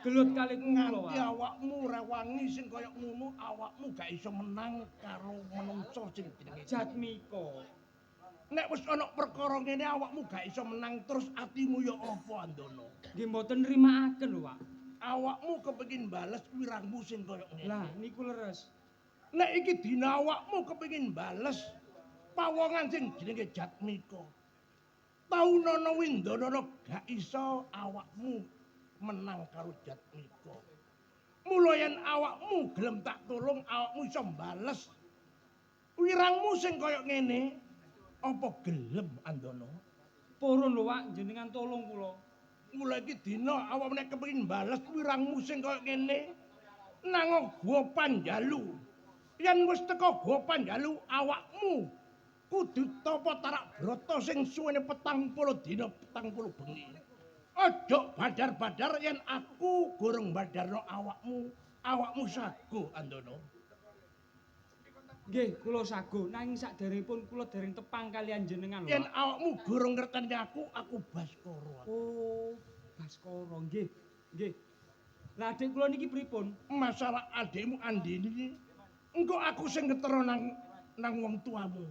gelut kali kula, nganti Wak. awakmu rewangi sing kaya ngono awakmu gak iso menang karo menungso sing jenenge Jatmika. Nek wis ana perkara ngene awakmu gak iso menang terus atimu ya apa Andana? Nggih mboten nrimakaken lho, Wak. Awakmu kepengin bales wirangmu sing kaya ngene. Lah niku leres. Nek iki dina awakmu kepengin bales pawongan sing jenenge Jatmika. Taunana Windanana gak iso awakmu menang karo Jatmika. Mula yen awakmu gelem tak tulung awakmu iso bales wirangmu sing kaya ngene. Apa gelem Andana? Purun lho, Wak, jenengan tolong kula. Mula iki dina awakmu nek kepengin bales wirangmu sing kaya ngene nang Gua Panjalu. Yen wis teko Gua Panjalu awakmu kudu tapa tarak brata sing suwene 40 dina 40 bengi. Aja badar-badar yen aku goreng badarno awakmu sago Andana. Nggih, kula sago nanging sakderengipun kula dereng tepang kalian jenengan lho. Yen awakmu goreng ngerteni aku Baskara. Oh, Baskara nggih. Nggih. Lah adik kula niki pripun? Masalah adikmu Andini iki engko aku sing ngetero nang wong tuamu.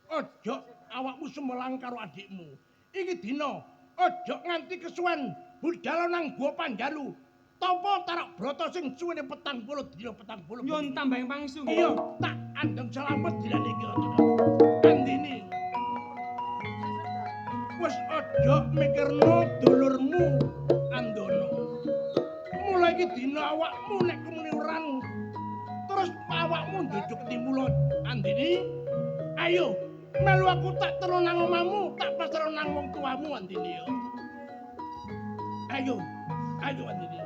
Aja awakmu semelang karo adikmu. Iki dina aja nganti kesuwen budal nang Gua Panjalu. Tapa tarak brata sing suwene 40 dina 40. Nyuwun tambahing pangestu nggih. Iya, tak andeng selamat dina iki. Andini. Wis aja mikirno dulurmu Andana. Mulai iki dina awakmu nek kemeniran terus awakmu nduduk timulon Andini ayo melu aku tak terus nang omahmu tak pasrah nang wong tuamu Andini yo ayo Andini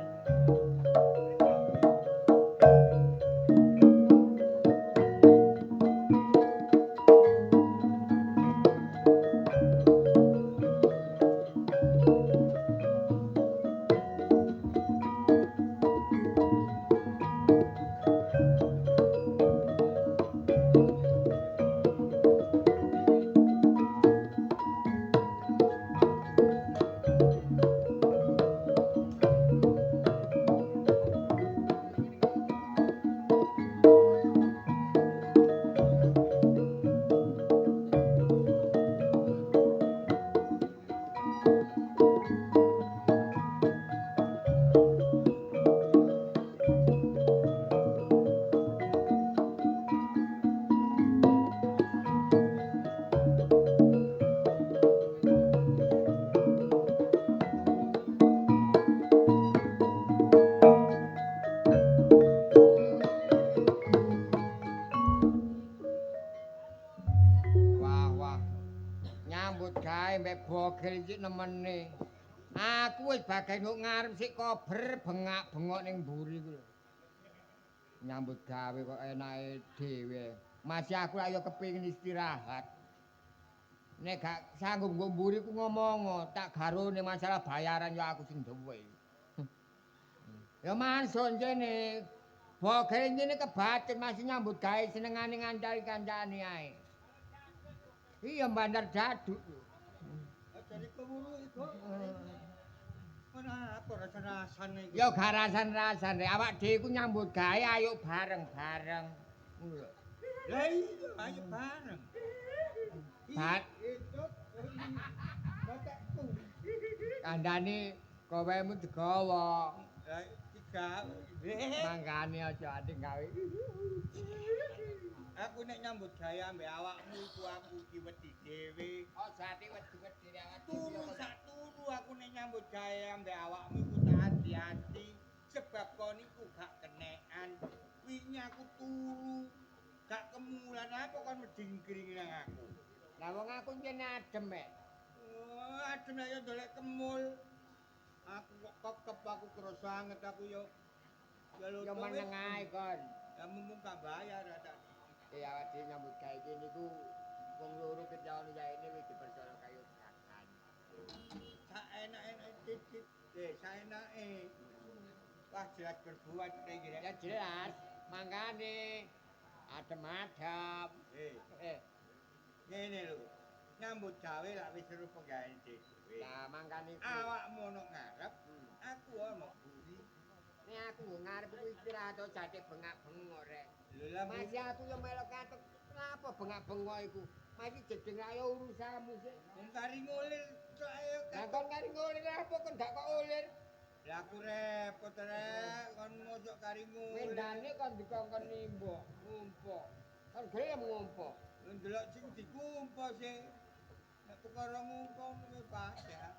Wah. Nyambut gawe mbek bogel iki nemene. Aku wis bagai nduk ngarep sik kober bengak-bengok ning mburi ku lho. Nyambut gawe kok enake dhewe. Masih aku ayo kepengin istirahat. Nek gak sanggup nggo mburi ku ngomong, tak garone masalah bayaran ya aku sing duwe. Ya mansun kene. Bogel ngene kebacut masih nyambut gawe senengane ngandani kancane ae. Iya bandar daduk. Jadi keburu itu. Mana apa rasa-rasane iki? Ya gak rasan-rasan rek. Awak dhewe ku nyambut gawe ayo bareng-bareng. Ngono lho. Lah iya, ayo bareng. Bat kandhane kowemu digawa. Lah tiga. Mangkane aja ati gawe. Aku nek nyambut gawe ambek awakmu iku aku iki wedi dhewe. Oh, jati wedi-wedi awak Turu sak turu aku nek nyambut gawe ambek awakmu iku tak hati-hati sebab kon iku gak kenekan. Wingi aku turu gak kemulan apa kon meding-kring nang aku. Lah wong aku kene adem mek. Oh, adem ayo dolek kemul. Aku kok kekep aku kerasa anget aku yo. Ya meneng ae kon. Ya mumpung gak bayar ada. Awak dhewe nyambut gawe iki niku wong loro kejawan yaene wis dipercaya kaya gerakan. Sak enak-enak titik. Sak enake. Wah jelas berbuat iki rek. Ya jelas, mangkane adem-adem. Ngene lho. Nyambut gawe lak wis seru penggawean dhewe. Lah mangkane Awakmu ono ngarep, aku ono buri. nek aku ngarep ku istirahat to jate bengak-bengok rek. Lho lah Masih aku yo melok katok. Kenapa bengak-bengok iku? Masih jedeng ayo urusanmu sik. wong kari ngulir tok ayo. Lah kon kari ngulir apa kon gak kok ulir? Lah aku repot rek, kon mosok kari ngulir. Mendane kon dikongkon nimbo, ngumpuk. Kon gelem ngumpuk. Ndelok sing dikumpo sih. Nek perkara ngumpul wis padha.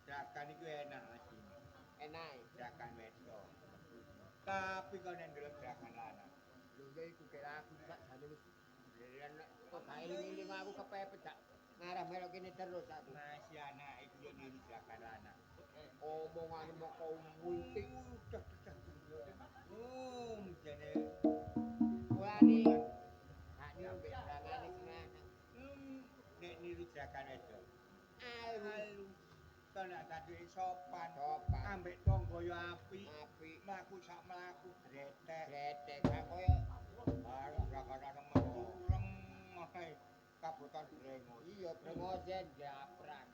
Dakan iku enak asine. Enak. Dakan wedok. Tapi kok nek ndelok dakan lanang. Lho ya iku kira aku sak jane wis beneran kok gak eling-eling aku kepepet gak ngarah melok kene terus aku. Masih anak iku yo niru dakan lanang. Omongane mok kau multik. Jane Mulane gak nyampe dangane sing lanang. nek niru dakan wedok. Alu Tenan tadi sopan. sopan. Ambek tangga yo apik. Apik. Mlaku sak mlaku gretek. Gretek gak koyo Bareng dakan metureng ae kabutan Brengo. iya brengosen japrak.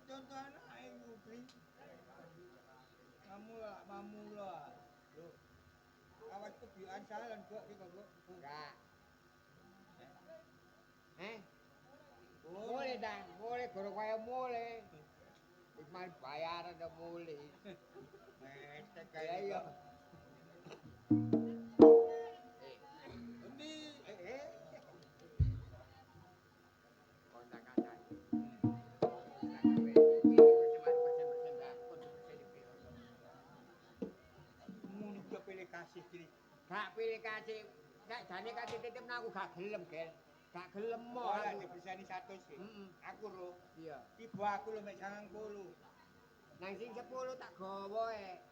Contoh anak ayu Pri. Mamula. Lho. Awas kebiasaan jalan kok iki kok. Enggak. Mulai dah, mulai guru kaya mulai. Ikmal bayaran dah mulai. Metek Ya kaya iya. Endi? Kontak-kontak. Kontak Jri. Gak pilih kasih. Nek jane kasih titip nang aku gak gelem, Gel. Gak gelem mo. Ora dibisani 100 sih. Aku ro. Iya. Tiba aku lho mek 90. Nang sing 10 tak gawa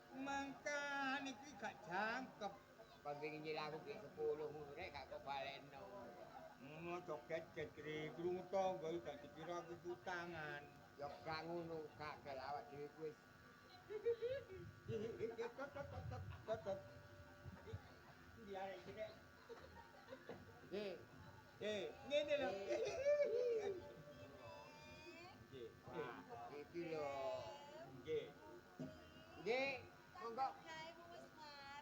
Mangka niki gak jangkep. Kon pengin nyilih aku ki 10 ngono rek gak kok balekno. Ngono aja gadget Jri. Krungu tangga iki gak dikira aku utangan. Ya gak ngono, gak Gel awak dhewe ku wis Tot. Ndi arek iki rek? Ngene lho. Wah, iki lho. Nggih. Nggih, monggo.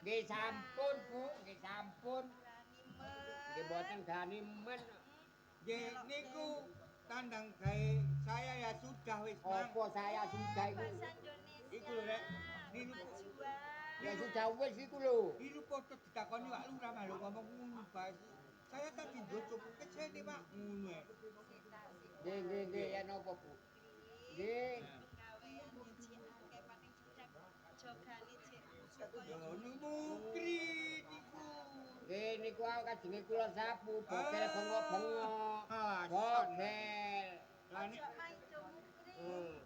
Nggih sampun, Bu, nggih sampun. Nggih mboten gani men. Nggih niku tandang gawe saya ya sudah wis Mang. Apa saya sudah iku? Iku lho rek. Niku Ya sudah wis iku lho. niku foto ditakoni Pak Lurah malu ngomong ngono Bas. Saya tadi njocok kecene Pak ngono ae. Nggih, ya napa, Bu? Nggih. Ya niku mukri niku. Nggih niku aku kajenge kula sapu, bokel bengok-bengok. Bokel. Lah nek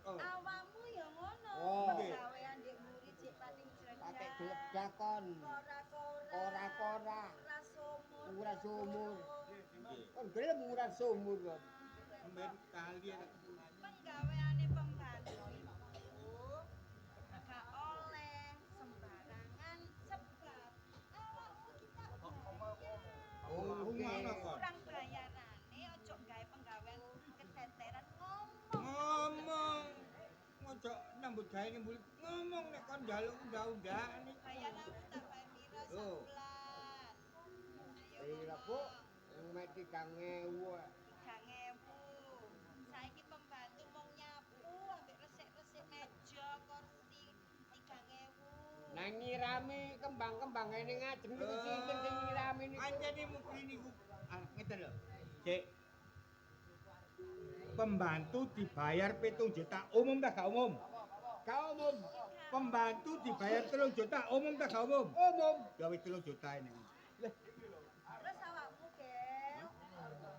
Awakmu ya ngono. Oh. Gawean ndek muri cek pating Patek jrenjang. geledak kon. Ora-ora. Ura sumur. Kon gelem ura sumur kon. Sampeyan kali Penggaweane pembantu itu gak oleh sembarangan sebab awakmu kita Oh, mana kon? kurang bayarane ojo gawe penggawean keteteran Ngomong. Ojo nyambut gawe nyambut ngomong nek kon njaluk undang-undangan iki. bayaranmu tak bayar piro Oh. sabulan. Pira, Bu? Mek 3.000. 3.000. Saiki pembantu mung nyapu ambek resik-resik meja kursi 3.000. Nang nyirami kembang-kembang ngene ngajeng niku sinten sing nyirami niku? Anjene mukri niku. Ngeten lho. Cek. Pembantu dibayar 7 juta umum tak gak umum? Gak umum. Pembantu dibayar 3 juta umum tak gak umum? Umum. Ya wis 3 juta ini. Terus awakmu Gel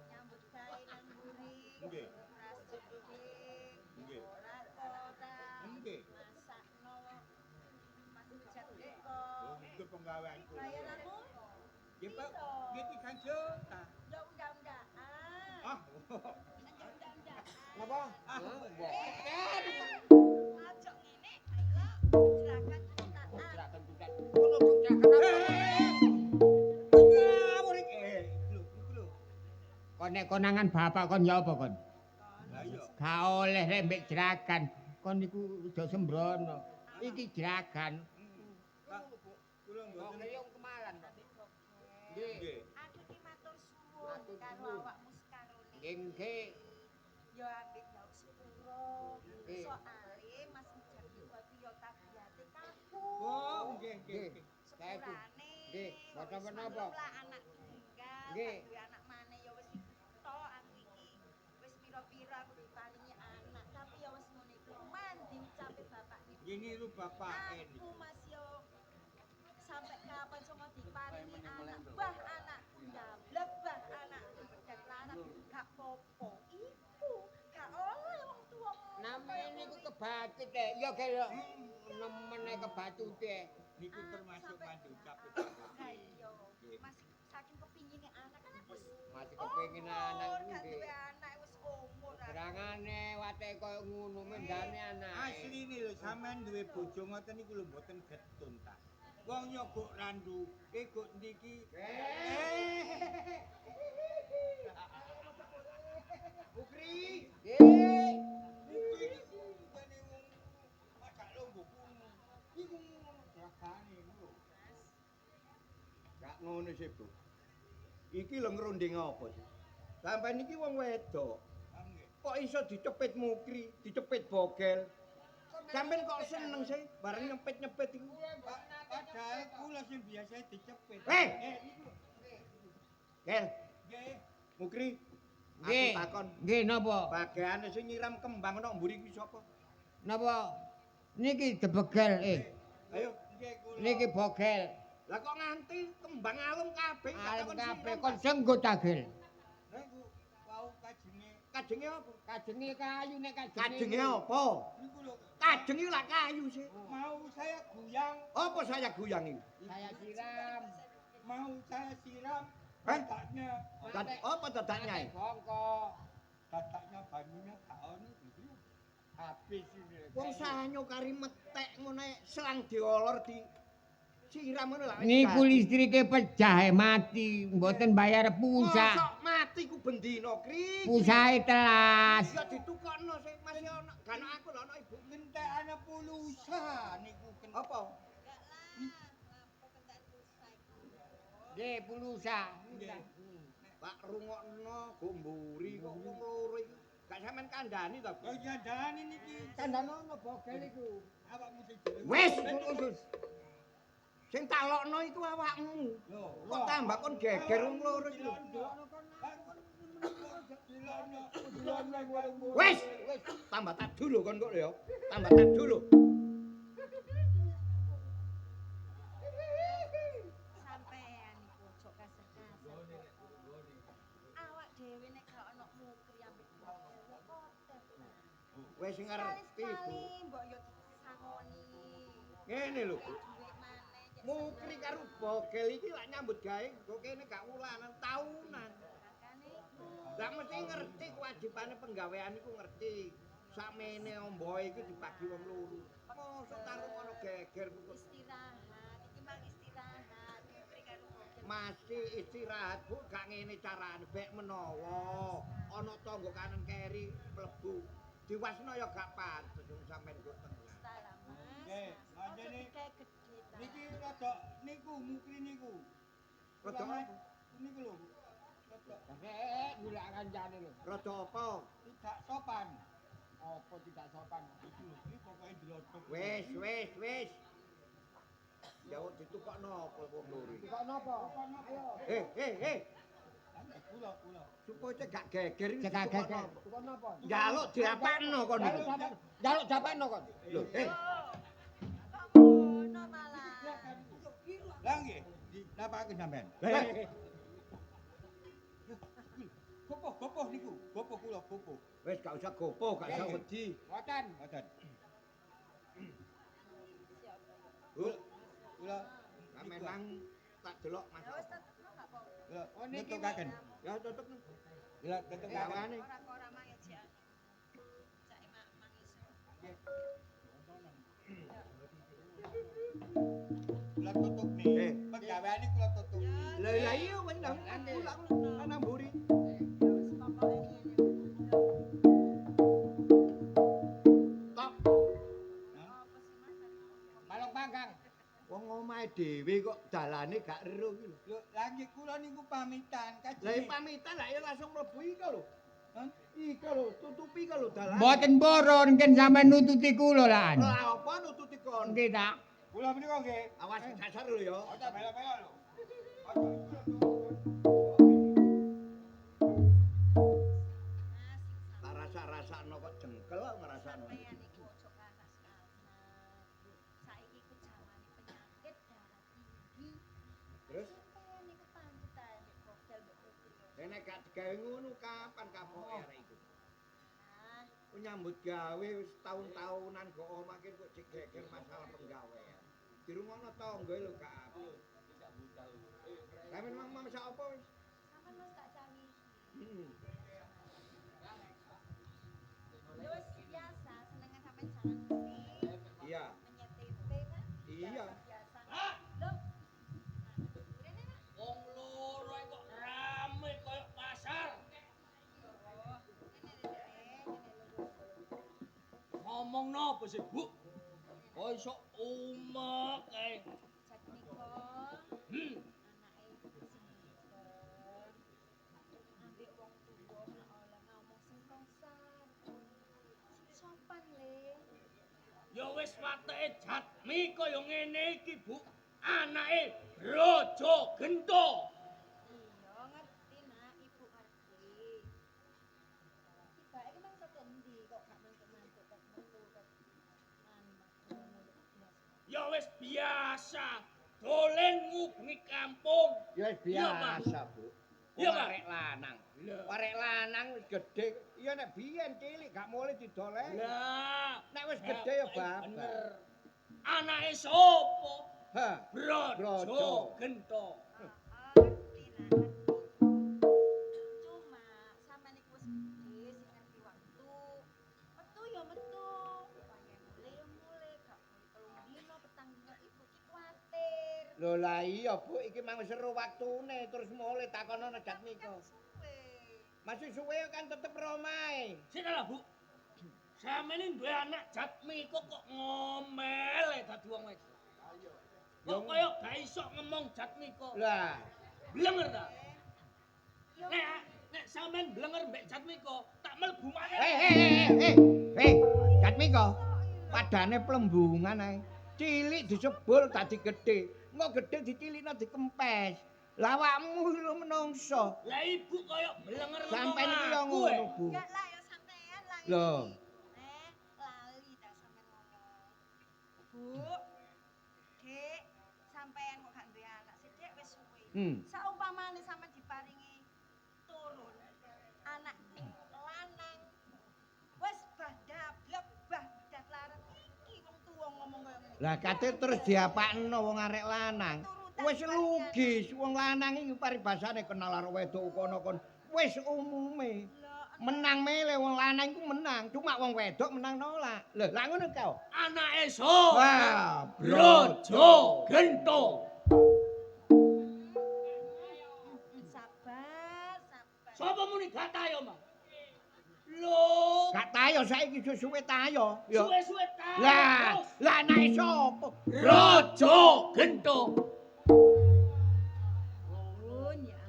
nyambut gawe nang mburi. Nggih. Ras jeding. Nggih. Ora-ora. Nggih. Masakno Mas Ijat eko. Oh, itu penggaweanku. Bayaranmu Ya Pak, nggih 3 juta. ya undang-undangan. Ah. Undang-undangan. Napa? Aja ngene, ayo gerakan jutaan. Gerakan tutan. Kono gerakan Ngawur iki. Lho, iku lho. Kon nek konangan bapak kon ya apa kon? Lah iya. Gak oleh rek mbek jeragan. Kon niku aja sembrono. Iki jeragan. Pak, kula Kok mboten yang kemalan. Nggih. nggih. Aku ki matur suwun Matur karo suwun. awakmu sekarone. Nggih. Ya ambek jauh sepuro. Nggih. Soale Mas Ijat iki ya tabiate kaku. Oh, nggih, nggih. Nggih. Kaku. Sepurane. Nggih, boten menapa. Lah anak tunggal, Nggih. duwe anak maneh ya wis to aku iki. Wis pira-pira aku diparingi anak, tapi ya wis ngono iku. Mandi ucape bapak niku. Ini lu bapak ini. Aku Mas yo sampai kapan sama diparingi anak bah anak ndablek bah anak bedhek larang gak popo iku gak oleh wong tuwa Namanya niku kebacut deh. Ya kaya nemene kebacut deh. Niku termasuk mandi ucap iya Mas saking kepingine anak kan aku wis Masih kepengin anak gak niku duwe nggih. anak wis umur Gerangane wate koyo ngono mendane anak. Asli ini lho sampean duwe bojo ngoten niku lho mboten getun ta. Wong nyogok randu, kok ndiki. Bukri. Nggih. Jane wong masak lombok kuno. Iku ngono jagane lho. Gak ngono sih, Bu. Iki lho ngrunding apa sih? Sampeyan iki wong wedok. Kok iso dicepit mukri, dicepit bogel? Sampeyan kok seneng sih bareng nyepit-nyepit iku? Padahal kula sing biasa dicepit. Niku. Gel, Nggih. mukri. Nggih. Aku takon, Nggih napa? bagiane sing nyiram kembang nang mburi kuwi sapa? Napa? Niki debegel Ayo, Nggih kula. Niki bogel. Lah kok nganti kembang alum kabeh Alem kabeh kon senggo cagil. Heh, Bu, wau kajenge. Kajenge apa? Kajenge kayu nek Kajenge apa? Niku lho, Kajenge lah kayu sih. mau saya guyang, Apa saya guyang ini? saya siram. mau saya siram Heh? dataknya. Apa dadaknya? Mate bongkok. Dataknya banyunya gak ono gitu. Habis ini. Wong sanyo kari metek ngono selang diolor di siram ngono lah. Niku listrike pecah mati, mboten bayar pulsa. Mosok mati ku bendina, Kri. Pulsae telas. Ya ditukokno sing masih ono. Kan aku lho ono ibu. Entek ana pulusa niku Apa? Nggih, pulsa. Pak rungokno gomburi kok wong loro iki. Gak sampean kandhani to. Oh iya dani niki. Kandhanono bogel iku. Awakmu sing jere. Wis, khusus. Sing tak lokno iku awakmu. Lho, Kok tambah kon geger wong loro iki lho. Wis, tambah tak dulu kon kok ya. Tambah tak dulu. Sampean iku ojo kasar-kasar. Awak dhewe nek gak ono mukri ambek kotek. Wis ngerti, Bu. Sekali mbok yo disangoni. Ngene lho, Bu. Duit maneh. Mukri karo bogel iki lak nyambut gawe kok kene gak wulanan taunan. Makane iku Lah mesti ngerti kewajibane penggawean iku ngerti. Sakmene omboe iki dibagi wong loro. Mosok tarung ono geger kok. istirahat. Iki mang istirahat. Mukri karo kotek. Masih istirahat, Bu, gak ngene carane bek menawa ana tangga kanan keri mlebu. Diwasno ya gak pantes wong sampean kok tengah. Salah, Mas. Nggih, Ojo manjane kayak gede ta. niki rada niku mukri niku. Rada apa? Niku lho. Rada Gula kancane lho. Rada apa? tidak sopan. Apa tidak sopan? Iki lho, iki pokoke dilotok. Wis. Ya kok ditukokno apa wong loro iki? Kok napa? Ayo. Heh. Kula. Supaya gak geger iki Cekak ditukokno geger. apa? Kok napa? Njaluk diapakno kon iki. Jaluk japakno kon. Lho, Kok ngono malah. Lah nggih, dinapake sampean. Heh. Gopoh niku. Gopoh kula, gopoh. Wis gak usah gopoh, gak usah wedi. Mboten. Ngoten. Bu, Kula sampean nang tak delok Mas. Ya wis tetepno gak apa-apa. kula Oh, niki nutukaken. Ya tetep Kula nutukaken. gawane. Ora mang ya Cak. Cak mang iso. Kula tutup nih. Penggaweane kula tutup. Lah ya iya wis nang nang mburi. Top. Balong panggang. Wong omahe dhewe kok dalane gak ero iki lho. Lho, lagi kula niku pamitan Lah kajeng. pamitan lah ya langsung mlebu iki lho. Iki lho, tutupi iki lho dalane. Mboten boron kan sampean nututi kula lan. Lah apa nututi kon? Nggih ta? Kula menika nggih. Awas sasar lho ya. Aja melo-melo lho. Tak rasa-rasakno kok jengkel kok ngrasakno. Sampeyan iku ojo kasar-kasar. Saiki ku jamane penyakit darah tinggi. Terus Sampeyan iku pancet ae nek bogel mbek putri. nek gak digawe ngono kapan kapoke arek iku? Nah, Nyambut gawe wis tahun-tahunan kok omake kok cek geger masalah penggawean. Dirungokno tangga lho gak apik. Sampeyan mang masak apa wis? sampean wis tak cari. Hmm. Ya wis biasa senengan sampean jalan mesin. Iya. Menyetempe kan? Iya. Biasa. Loh. Rene nak. Wong loro kok rame koyo pasar. Ngomong napa sih, Bu? Kok iso umek kae. Jat nika. Hmm. Anake sinten. Ambek wong tuwa ora oleh ngomong sing kasar. Sing sopan le. Ya wis wateke Jatmi kaya ngene iki, Bu. Anake Raja Gento. Iya ngerti nak ibu ngerti. Tibake nang saka endi kok gak mantuk-mantuk kok metu kok. Anu ngono lho biasa. Ya wis biasa. dolen ngubengi kampung. Ya biasa, Bu. Iya, Pak. Arek lanang. Arek lanang wis gedhe. Iya nek biyen cilik gak mulai didoleni. Lah, Nek wis gedhe ya babar. bener. Anake sapa? Hah. Brojo Brojo. Gento. Cuma sampean iku wis gede sing ngerti waktu. Metu ya metu. Upaya mulai ya mulai, gak telung dino petang dino ibu ki kuwatir. Lho lah iya, Bu, iki mang wis seru waktune terus mulai takono nejat nika. Masih suwe kan tetep romae. Sinalah, Bu. Sampeyan duwe anak Jatmiko kok ngomel dadi wong wedok. Kok kaya gak iso ngomong Jatmiko. Lah, Blenger ta? Nek sampean blenger mbek Jatmiko, tak mlebu maneh. Jatmiko. Padane plembungan ae. Cilik disebul dadi gedhe. Engko gedhe dicilikno dikempes. Lah awakmu lho menungso. Lah ibu kaya blenger Sampai iki yo ngono, Bu. Ya lah ya sampean lah. Lho. Lali dah sampean ngomong. Bu. Dek, sampean kok gak duwe anak, sithik wis suwe. Saumpamane sampean diparingi turun anak lanang. Wis bah dablek, bah datlaran iki wong tuwa ngomong kaya ngene. Lah kate terus diapakno wong arek lanang. Wis lugis wong lanang iki paribasane kenal karo wedok kono kon. Wis umume. Menang mele wong lanang iku menang, cuma wong wedok menang nolak. Lho, lah ngono kau. Anake sapa? Wah, Brojo Gento. Sabar. Sapa muni gak tayo, Mas? Lho, Gak tayo saiki suwe tayo. Yo. suwe-suwe tayo. Lah anake sapa? Brojo Gento. Pun ya.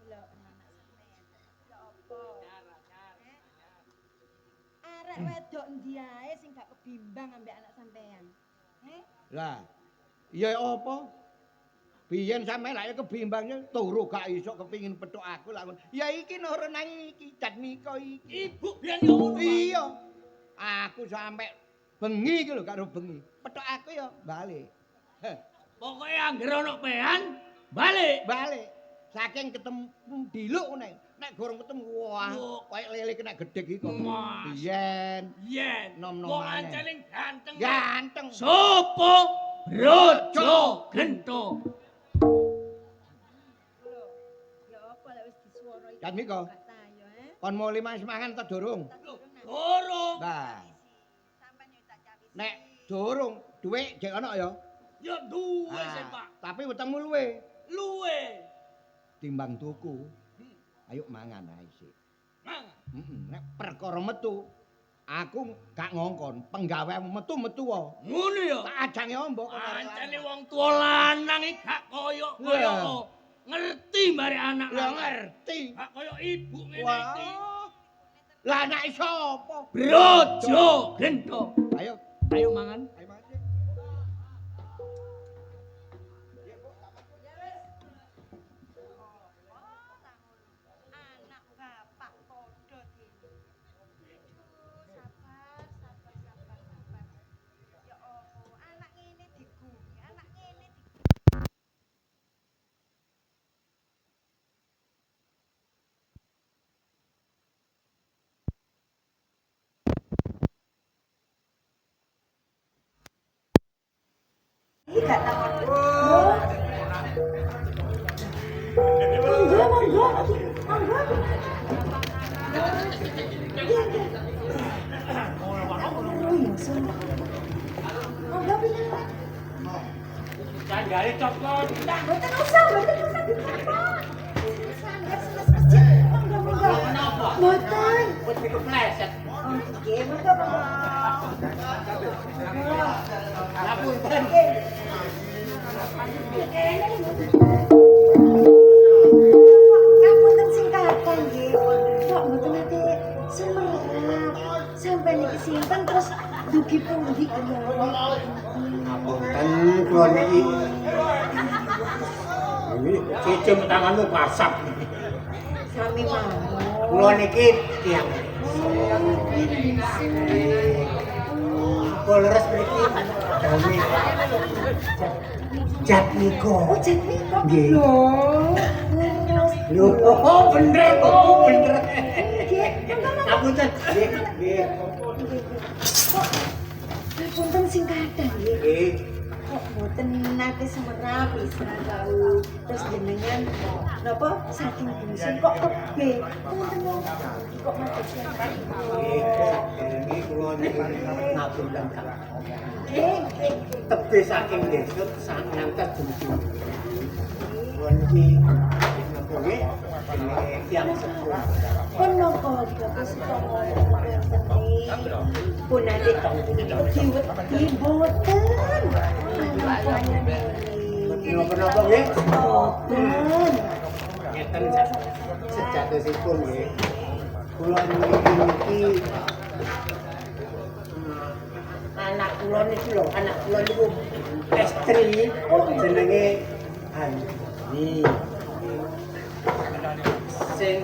Lho anak sampean. Ya apa? Arek wedok ndi ae sing gak kebimbang ambek anak sampean. Lah, iya apa? Biyen sampe lak kebimbangnya turu gak iso kepingin petuk aku lak. Ya iki nurun nang iki Jatmiko iki. Ibu biyen yo ngono. Iya. Aku sampe bengi iki lho karo bengi. Petuk aku ya balik. Pokoke anggere ana pehan, balik. Balik. Saking ketemu diluk neng. Nek gorong ketemu wah, koyo lele kena gedhek iki kok. Mas. Biyen Yen. nom-nom Wong maneh. ancene ganteng. Ganteng. Sopo? Brojo Gento. Lho, ya apa lek wis disuwara iki. Jatmiko. Gak tayo, Kon mulai mangan ta durung? Durung. Nah, Sampeyan yo tak cawi. nek durung dhuwit jek ana ya. Ya duwe Ah, sih, Pak. tapi wetengmu luwe Luwe. timbang tuku. Ayo mangan ae sik. Mang. Nek perkara metu, aku gak ngongkon, penggawemu metu-metu wae. Ngono ya. Tak ajange ombok kok arek Ancene lanang. wong tuwa lanang iki gak koyo ngerti bare anak Ya lanang. ngerti. Gak koyo ibu ngene Wah. iki. Lah anake sapa? Brojo Gento. Ayo, Ayo mangan. ayo mangan. Anak bapak padha dene. Aduh, sabar. Ya apa, anak ngene digumi, anak ngene gak tahu. Monggo. Janggare cokot. Mboten usah dipapon. Monggo. Kenapa? Mboten. Wis kepleset. Nggih, monggo. Ngapunten. Kapunten sing kakang nggih. Kok mboten nate semerap. Sampai niki simpen terus dugi pundi kemawon. Ngapunten kula niki. Ini cicim tanganmu basah. Sami mawon. Kula niki tiyang Polres mriki dami Jatmiko. Oh, Jatmiko. Nggih. Lho. Oh, bener kok, bener. Nggih. Ngapunten. Nggih. Kok punten sing kathah nggih. Nggih. Kok mboten nate semerap bisa tahu. Terus jenengan napa saking bungsu kok tebe. Punten wong. Kok matur Ini kula ngapunten Kak. nggih. Tebe saking desut sangat bungsu. Pun iki napa nggih? Ini tiyang sepuh. Pun napa bagus kok ngomong pun ade wedi boten. Napa nggih? Boten. Ngeten sejatosipun nggih. Kula niki anak kula niki lho, anak kula niku estri jenenge Ani. Sing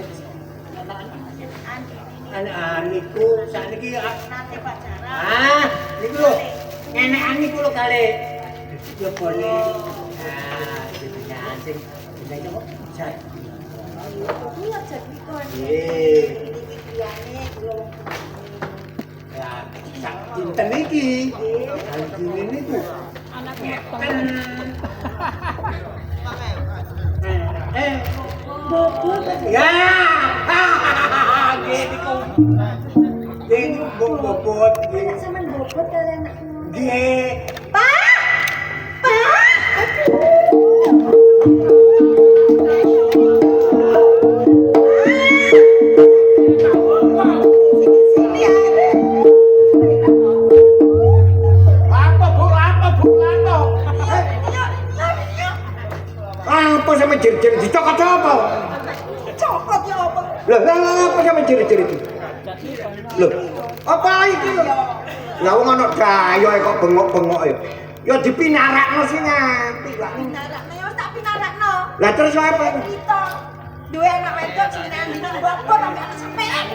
niku sakniki Nate pacaran. niku lho. Ngenekan niku lho kali. Yobone jenengan sing jenenge apa? Jat. Iya Jatmiko. Nggih. Iki liyane kula wong Ya, sak dinten iki. Hari niku Anak ngeten. bobot. Ya. Nggih niku. Nggih niku bobot nggih. Anak sampean bobot kali anak kula. Nggih. Apa sama jir-jir dicokot apa? Cokot ya apa? Loh, apa sama jir-jir itu? Loh, apa iki lho? Lah wong ana dayoe kok bengok-bengok ya. Ya dipinarakno sing nganti lah. Pinarakno ya wis tak pinarakno. Lah terus apa? Kita duwe anak wedok jenenge Andi bobot sampe anak sampean.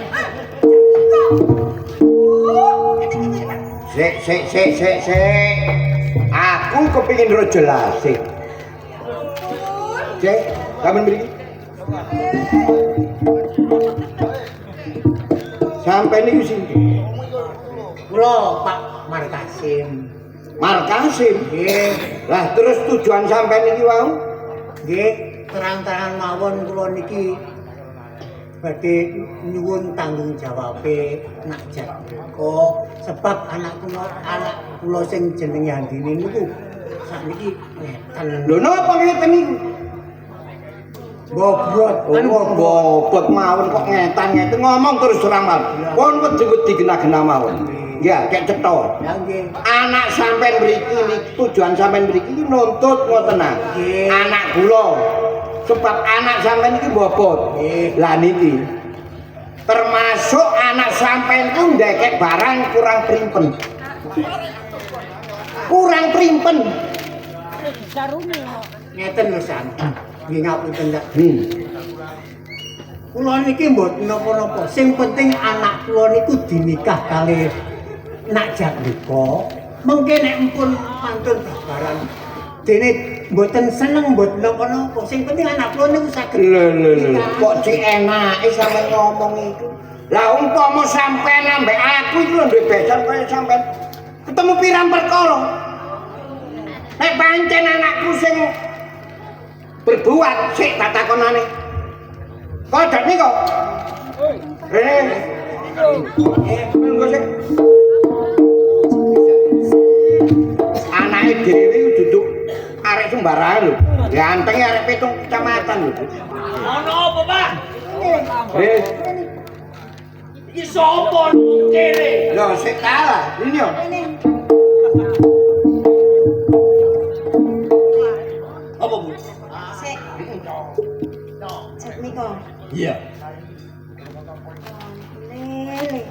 Sik. Aku kepengin ro jelas sik. Cek, sampean mriki. Sampai niku sinten? Kula Pak Markasim. Markasim? Nggih. Lah terus tujuan sampean niki wau? Nggih, terang-terangan mawon kula niki badhe nyuwun tanggung jawabe nak Jatmiko sebab anak kula sing jenenge Andini niku sakniki ngeten. Lho napa ngeten niku? Bobot, bobot mawon kok ngetan-ngeten ngomong terus terang mawon. Pun wedi-wedi genah-genah mawon. Ya, kek cetha. Ya nggih. Anak sampean mriki niki tujuan sampean mriki iki nuntut ngoten nah. Anak kula. Sebab anak sampean iki bobot. Lah niki. Termasuk anak sampean ku ndekek barang kurang primpen. Kurang primpen. Jarune Ngeten lho San. Nggih ngapunten Kak. Kula niki mboten napa-napa. Sing penting anak kula niku dinikah kali Nak Jatmiko. Mengke nek empun mantun babaran dene mboten seneng mboten napa-napa. Sing penting anak kula niku saged. Lho. Kok cek enake sampean ngomong iku. Lah umpama sampean ambek aku iki lho duwe besan kaya sampean ketemu pirang perkara. Nek pancen anakku sing berbuat sik tak takonane. Kok Jatmiko? Monggo sik. Anake dhewe duduk arek sembarangan lho. Ganteng arek 7 kecamatan lho. Ono apa, Pak? Iki sapa kene? Lho sik kalah. Ini yo. Apa Bu? Sik. Jatmiko. Iya. Lele.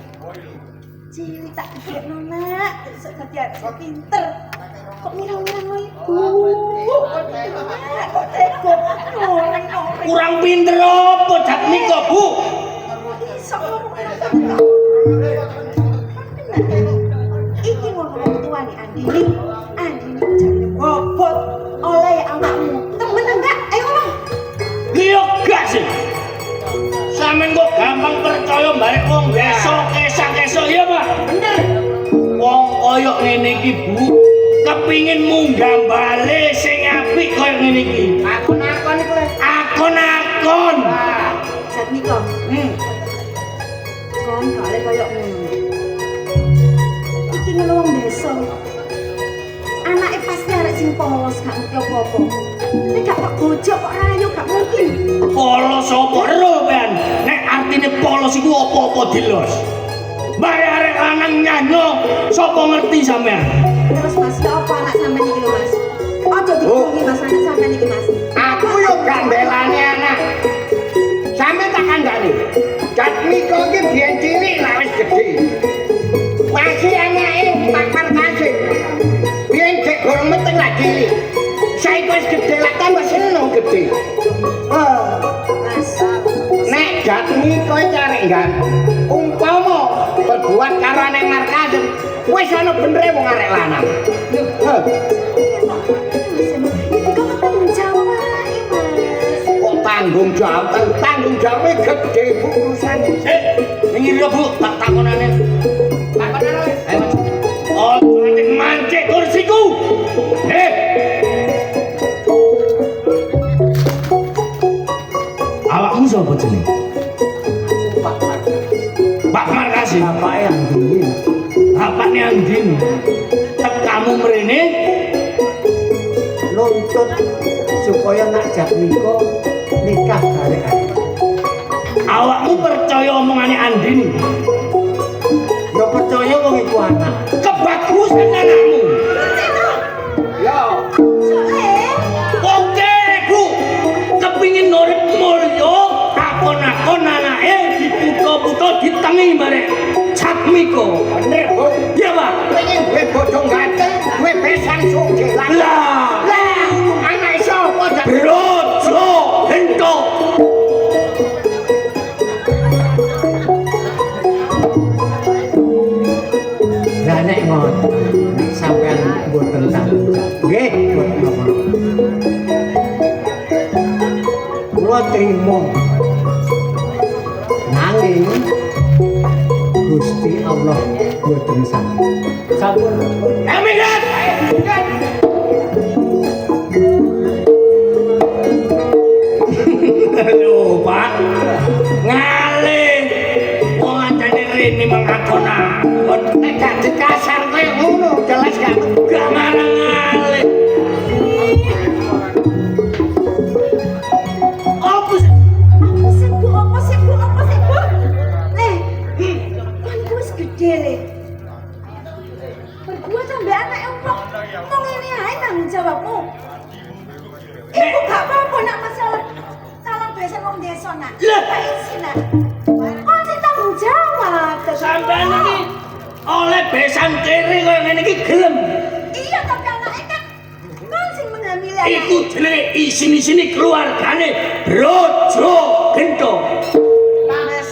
Cilik tak gedekno nak, sok dadi arek sing pinter. Kok mirang-mirang iku? Kok tega noreng. Kurang pinter apa Jatmiko, Bu? Iso ngomong. Iki ngono wong tuane Andini ini jadi bobot oleh awakmu. Temen enggak? Ayo ngomong. Iya gak sih. Sampeyan kok gampang percaya barek wong desa kesah-kesah ya, Pak? Bener. Wong kaya ngene iki, Bu, kepingin munggah bale sing apik kaya ngene iki. Akon-akon iku le. Akon-akon. Zat Miko. Kon kale koyo ngono. Iki ngono wong desa. Anake pasti arek sing polos gak ngerti apa-apa. Nek gak kok bojo kok rayu gak mungkin. Polos apa ero, Ben? Nek artine polos iku apa-apa dilos. Bare arek lanang nyanyo, sapa ngerti sampean? Terus Mas, ya apa anak sampean iki lho Mas? Aja dikungi Mas anak sampean iki Mas. Aku yo gak mbelani anak. Sampe tak kandhani. Gat Miko iki biyen cilik lah wis gedhe. Masih anake tak markase. Biyen cek gorong meteng lah cilik. Saiki wis gedhe lah tambah seneng gedhe. Mas. Nek Gat Miko cari ganteng. Umpama berbuat karo anak markase, wis ana benere wong arek lanang. Tanggung jawab, tanggung jawabnya gede Bu urusannya. Ini dia Bu, tak takonane. Takonane wis. Ayo Mas. Oh, mancik kursiku. Awakmu sapa jeneng? Pak Markasi. Bapak yang dini. Bapakne Andin. Kamu mrene Nuntut supaya nak Gat Miko nikah bareng. awakmu percaya omongane Andin? Ya percaya wong iku anak. Kebagusan anakmu. Yo, Oke, Bu. Kepingin urip mulya, akon-akon anake diputo-puto ditengi barek Gat Miko. bener Bu. Iya, Pak. Pengen duwe bojo ganteng, duwe besan sugih lah. Lah, Anak sapa Gat? brojo gento. Lah nek ngoten, nek sampean mboten tanggung jawab. Nggih, mboten napa-napa. Kula trimo. Nanging Gusti Allah mboten sami. Sampun. Amin. Aduh, Pak. Ngalih. Wong ajane rene mangakon-akon. Nek gak dikasar kaya ngono, jelas gak Gak marang ngalih. Apa sih? Apa sih Bu? Nih, kan ku wis gede le. Berbuat sampe anak wong. Mau ngene ae tanggung jawabmu. Iku gak apa-apa nak masalah calon besan wong desa nak. Lah. Pak isi nak. Kon sing tanggung jawab. Sampeyan iki oleh besan kiri kaya ngene iki gelem. Iya tapi anaknya kan kon sing menghamili anak. Iku jenenge isin-isine keluargane brojo gento. Mas.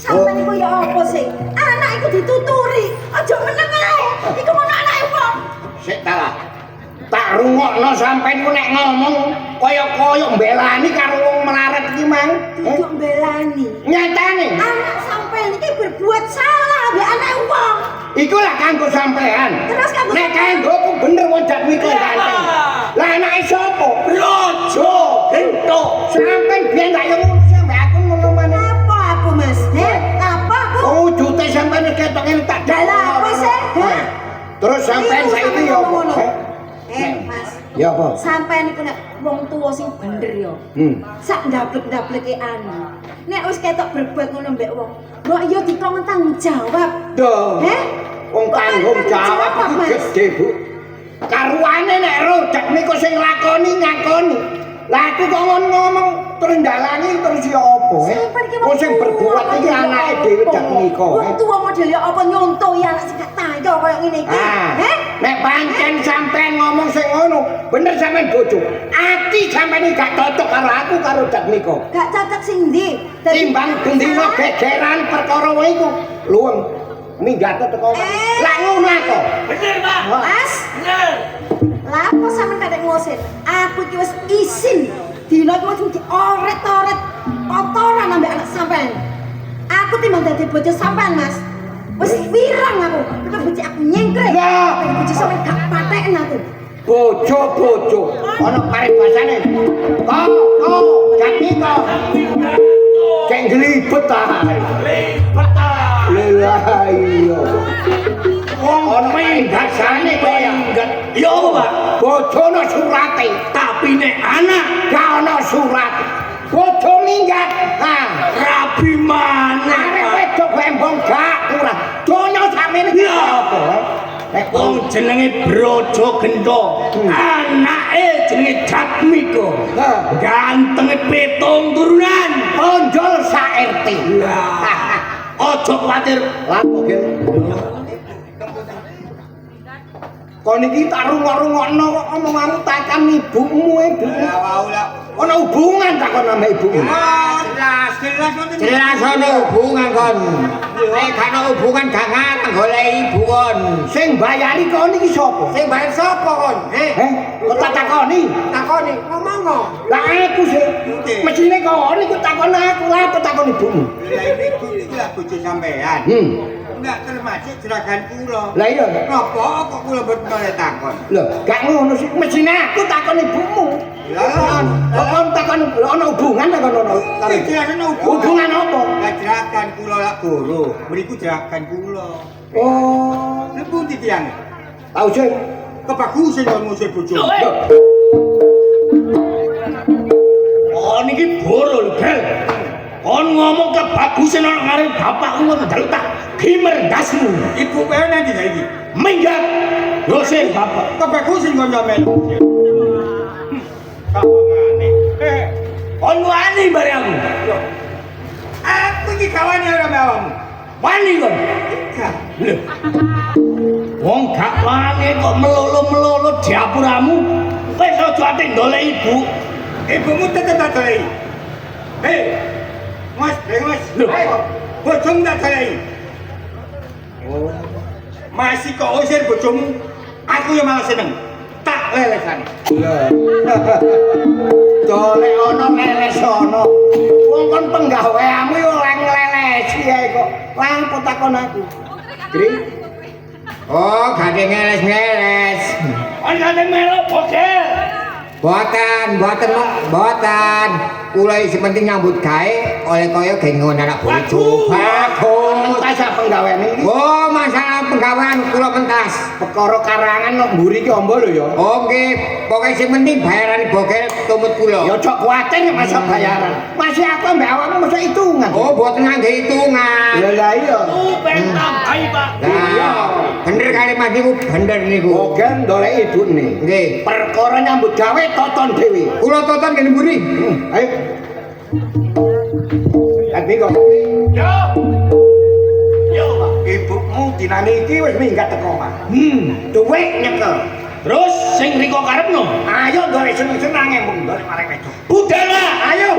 Sampeyan iku ya apa sih? Anak iku dituturi. Aja meneng ae. Iku ngono anake wong. sik ta lah. Tak rungokno sampean ku nek ngomong kaya-kaya mbelani karo wong melarat iki mang. Duduk mbelani. Nyatane. Anak sampeyan iki berbuat salah mbek anak wong. Iku lah kanggo sampean. Terus kanggo nek kanggoku bener wong Gat Miko ganteng. Lah anake sapa? Brojo gento. Sampeyan biyen gak yo ngono sih mbak aku ngono maneh. apa aku Mas? Apa aku? Wujute sampeyan ketok ngene tak Lah apa sih? Hah? Terus sampeyan saiki yo ngono. apa? Mas. Ya apa? Sampeyan iku nek wong tuwa sing bener yo. Sak ndablek-ndableke anu. Nek wis ketok berbuat ngono mbek wong, mbok yo dikon tanggung jawab. Duh. Heh? Wong tanggung jawab iku gedhe, Bu. Karuane nek ro Gat Miko sing lakoni ngakoni. Lah aku kok ngomong terus ndalangi terus ya apa? Wong sing berbuat iki anake dhewe Gat Miko. Wong tuwa model ya apa nyontohi anak sing gak tayo kaya ngene iki. Heh? Nek pancen sampean ngomong sing ngono, bener sampean bojo. Ati sampean iki gak cocok karo aku karo Gat Miko. Gak cocok sing ndi? Timbang gendina gegeran perkara wae iku. Luweng minggat teko. Lah ngono kok. Bener, Pak. Mas, Bener. Sin. Aku iki wis isin. Dina iki wis dioret-oret kotoran ambek anak sampean. Aku timbang dadi bojo sampean, Mas. Wis wirang aku. Iki bojo aku nyengkre. Bojo sampean gak paten aku. Bojo ana paribasane. Kok jati kok. Cek glibet ta. Lah iya. Wong ana paribasane kok ya. Iya apa, Pak? Bojono surate, Tapi nek anak gak ana surat. Bojo minggat. Ha, rabi mana? arek wedok bembong gak kurang. Donya sampeyan iki apa? Wong jenenge Brojo Gento. Anake jenenge Jatmiko. Gantenge 7 turunan. Ponjol sak RT. Ojo kuwatir. Lapo gel. Kon iki tak rungok-rungokno kok omonganmu takkan ibumu. Lah wau lah. Ana hubungan tak kon ambek ibumu. Jelas ana hubungan kon. Nek gak ana hubungan gak ngateng golek ibu kon. Sing bayari kon iki sapa? Sing bayar sapa kon? Kok tak takoni? Takoni ngomong. Lah aku sih. Mesine kon iku takon aku, lah apa takon ibumu? Lah iki lah bojo sampean. Enggak termasuk jeragan kula. Lah iya. Napa kok kula mboten oleh takon? Lho, gak ngono sih. Mesine aku takon ibumu. Lah, kon takon ana hubungan ta kon ono. jeragan Hubungan apa? Lah jeragan kula lak goro. Mriku jeragan kula. Oh, Lha pundi tiyang? tau sih. Kebagusan kon ngusir bojo. Oh niki boro lho, Bel. Kon ngomong kebagusan ana ngarep bapakmu ngono dalu tak gimer dasmu. Ibu kowe nanti saiki. Minggat. Dosen bapak. Kebagusan kon sampean. Kawangane. Kon wani bare aku. Aku iki kawane ora awakmu. Wani kon. Lho. Wong gak wani kok melolo-melolo diapuramu. Wis aja ati ndolek ibu. Ibumu tetep tak doleki. Hei. Mas, Lho. bojomu tak doleki. Oh. Masih kok usir bojomu. Aku yang malah seneng. Tak lelesane. Dolek ana leles ana. Wong kon penggaweamu yo nglelesi ae kok. Lah apa takon aku? Gri. Oh, gak ngeles-ngeles. Kon gak melok bogel. Boten. Kula iki penting nyambut gawe oleh kaya gengon anak bojo. Bagus. Mentas penggaweane iki. Oh, masalah penggawean kula pentas. Perkara karangan nok mburi iki amba lho ya. Oh, nggih. Pokoke sing penting bayaran bogel tumut kula. Ya ojo kuwatir masa bayaran. Masih aku mbek awakmu masa hitungan. Oh, boten ngangge hitungan. Lah iya. Pengen tambahi, Pak. Lah, bener kalimat niku bener niku. Oke, ndolek ibune. Nggih. Perkara nyambut gawe toton dhewe. Kula toton ngene mburi. Ayo. Tapi kok Yo, Pak. ibumu dinane iki wis minggat teko omah. Duwek nyekel. Terus sing riko karepno. Ayo ndolek seneng-senenge mung ndolek marek wedok. Budala. Ayo.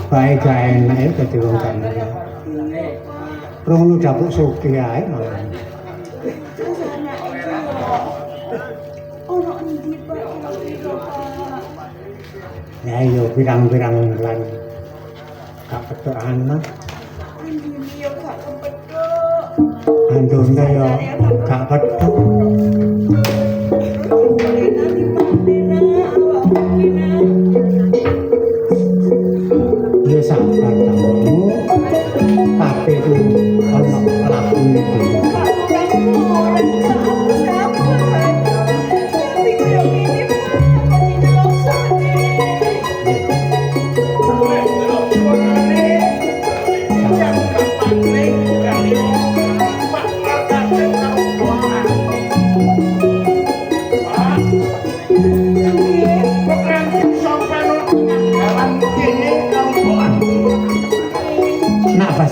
Bae gak enak dadi wong kene. Rono dapuk sugih ae malah. Ono endi Pak kira-kira Pak? Ya iya pirang-pirang lan gak petuk anak. Andini yo gak kepethuk. Andone yo gak petuk.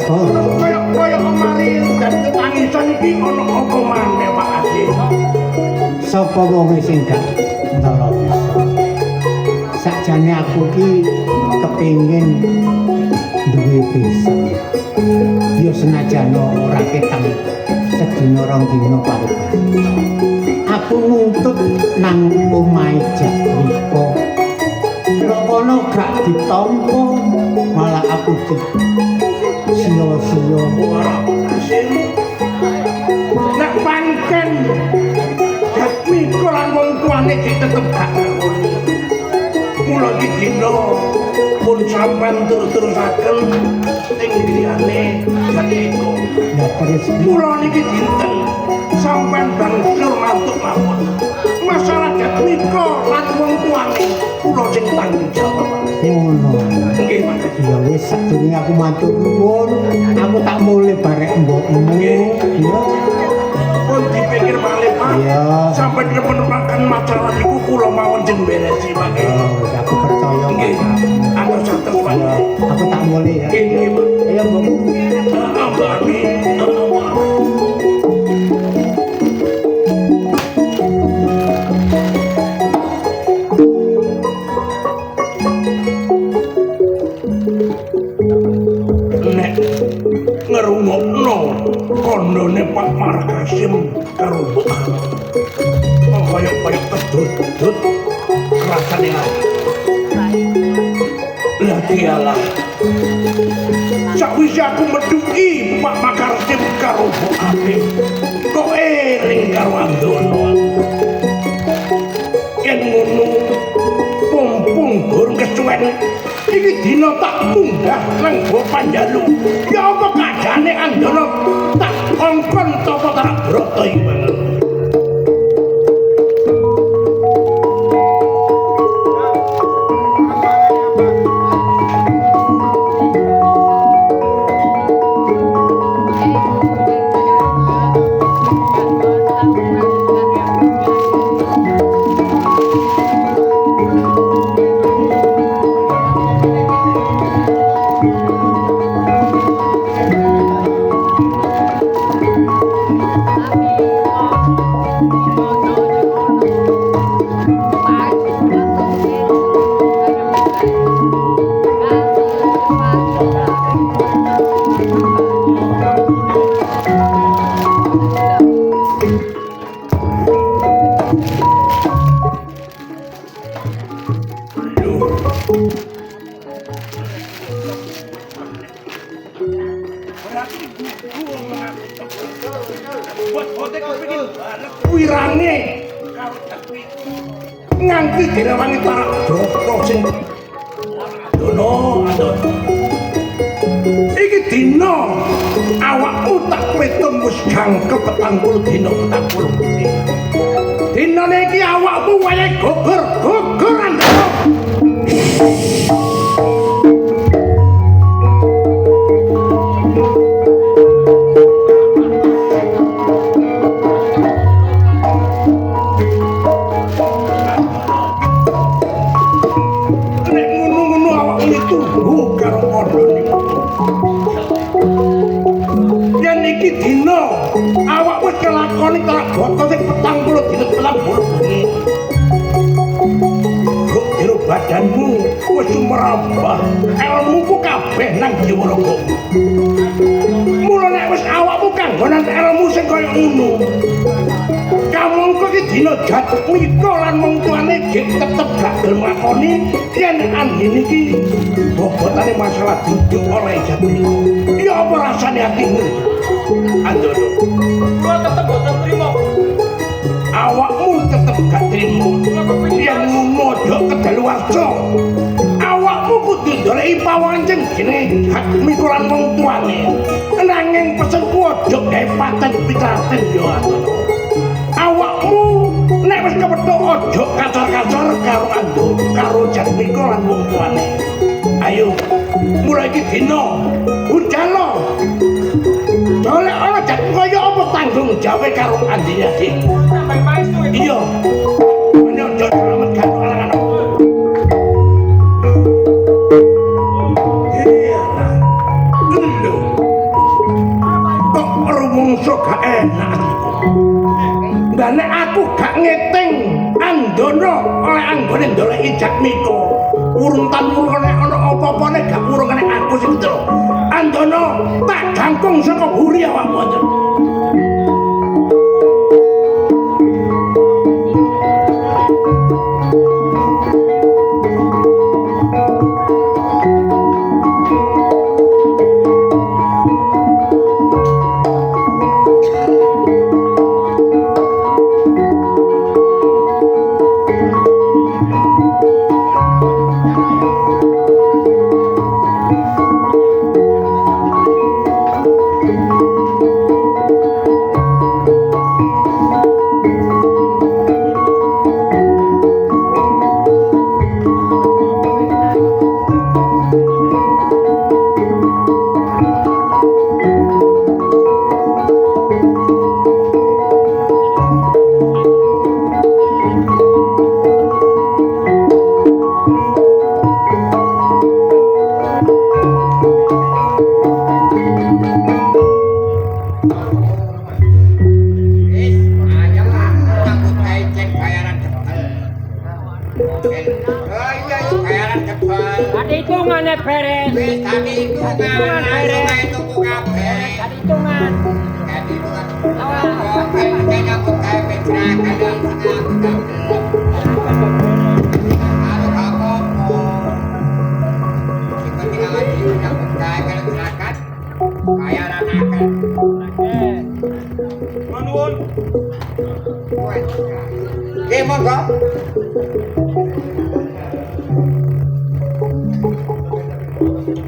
Kaya kemari dan ketangisan iki ana apa maneh Pak Haji? Sapa wong sing gak ndara bisa. Sakjane aku ki kepengin duwe bisa. Ya senajan ora ketang sedina rong dina karo. Aku nuntut nang omahe Jatmiko. Nek kono gak ditampa malah aku sia-sia ora asin. Nek pancen Jatmiko lan wong tuane tetep gak ngerti. Mula iki dina pun sampean terus-terusaken ing griyane Jatmiko. Ya terus Mula niki dinten sampean bangsur mantuk mawon. Masalah Jatmiko lan wong tuane kula sing tanggung jawab. ngono. Nggih, Mas. Ya wis sadurunge aku matur nuwun, aku tak mulih barek mbokmu. Ya. Pun dipikir malih, Pak. Iya. Sampai nemen-nemen masalah niku kula mawon jeng beresi, Pak. Oh, wis aku percaya. Nggih. Atus-atus, Pak. Ya, aku tak mulih ya. Nggih, nggih, Pak. Ayo, mbokmu. Mbak Ami. Nek ngerungokno kondone Pak Markasim karo Mbok Ami. Kaya kedut-kedut rasane lagi alah. Sakwise aku meduki Pak Markasim karo Mbok Ami, kok eling karo Andono. Yen ngono pumpung durung kesuwen iki dina tak munggah nang Gua Panjalu. Ya apa kadane Andono tak kongkon tapa tak broto iki banget. Wirange karo Jatmiko nganti direwangi para doko sing Andono. Iki dina awakmu tak petung wis jangkep 40 dina 40 menit. Dinane iki awakmu wayahe gugur Andono. Kelakoni kelak botol sing 40 dina 40 bengi. Kok jero badanmu wis merambah, ilmuku kabeh nang Jiwaraga. Mula nek wis awakmu kanggonan ilmu sing kaya ngono. Kamangka iki dina Jatmiko lan wong tuane tetep gak gelem nglakoni yen anggene iki bobotane masalah duduk oleh Jatmiko. Ya apa rasane atimu? Andono. Kula tetep boten trima. Awakmu tetep gak trima. Yen ngono aja kedaluwarsa. Awakmu kudu ndoleki pawancing jenenge Jatmiko lan wong tuane. Nanging pesenku aja gawe paten pitraten yo Andono. Awakmu nek wis kepethuk aja kacar-kacar karo Andono, karo Jatmiko lan wong tuane. Ayo, mulai iki dina Bunjala. Dolek ana Jatmiko ya apa tanggung jawab karo Andinya Dik. Sampai maestu itu. Iya. Menyang aja selamat karo anak-anak. Iya. Lho, enak. Lah nek aku gak ngeting Andono oleh anggone ndoleki Jatmiko. Urung tanpurane ana apa-apane gak urung nek aku sing ndelok. Andono tak gangkung saka buri awakmu Andono.